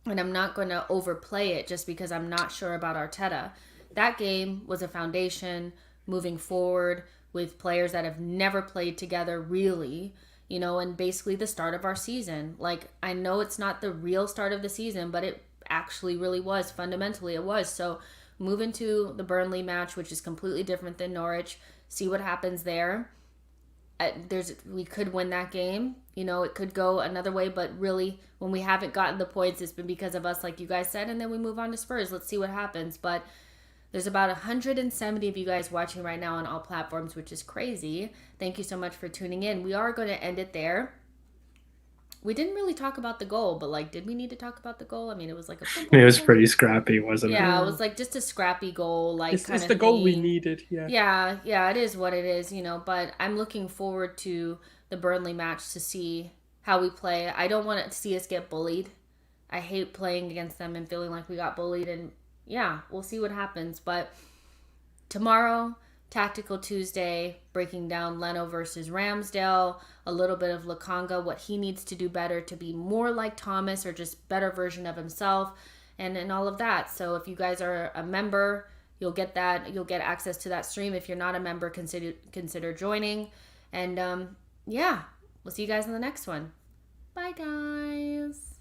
And I'm not gonna overplay it just because I'm not sure about Arteta. That game was a foundation moving forward with players that have never played together really, and basically the start of our season. Like, I know it's not the real start of the season, but it actually really was. Fundamentally, it was. So move into the Burnley match, which is completely different than Norwich. See what happens there. We could win that game. It could go another way, but really, when we haven't gotten the points, it's been because of us, like you guys said, and then we move on to Spurs. Let's see what happens. But there's about 170 of you guys watching right now on all platforms, which is crazy. Thank you so much for tuning in. We are going to end it there. We didn't really talk about the goal, but like, did we need to talk about the goal? I mean, it was like a It was pretty scrappy, wasn't it? yeah, it was like just a scrappy goal, like It's kind of the goal we thing. needed. Yeah. Yeah, it is what it is, But I'm looking forward to the Burnley match to see how we play. I don't want to see us get bullied. I hate playing against them and feeling like we got bullied. And yeah, we'll see what happens. But tomorrow, Tactical Tuesday, breaking down Leno versus Ramsdale, a little bit of Lakanga, what he needs to do better to be more like Thomas or just better version of himself, and all of that. So if you guys are a member, you'll get that. You'll get access to that stream. If you're not a member, consider joining. And yeah, we'll see you guys in the next one. Bye, guys.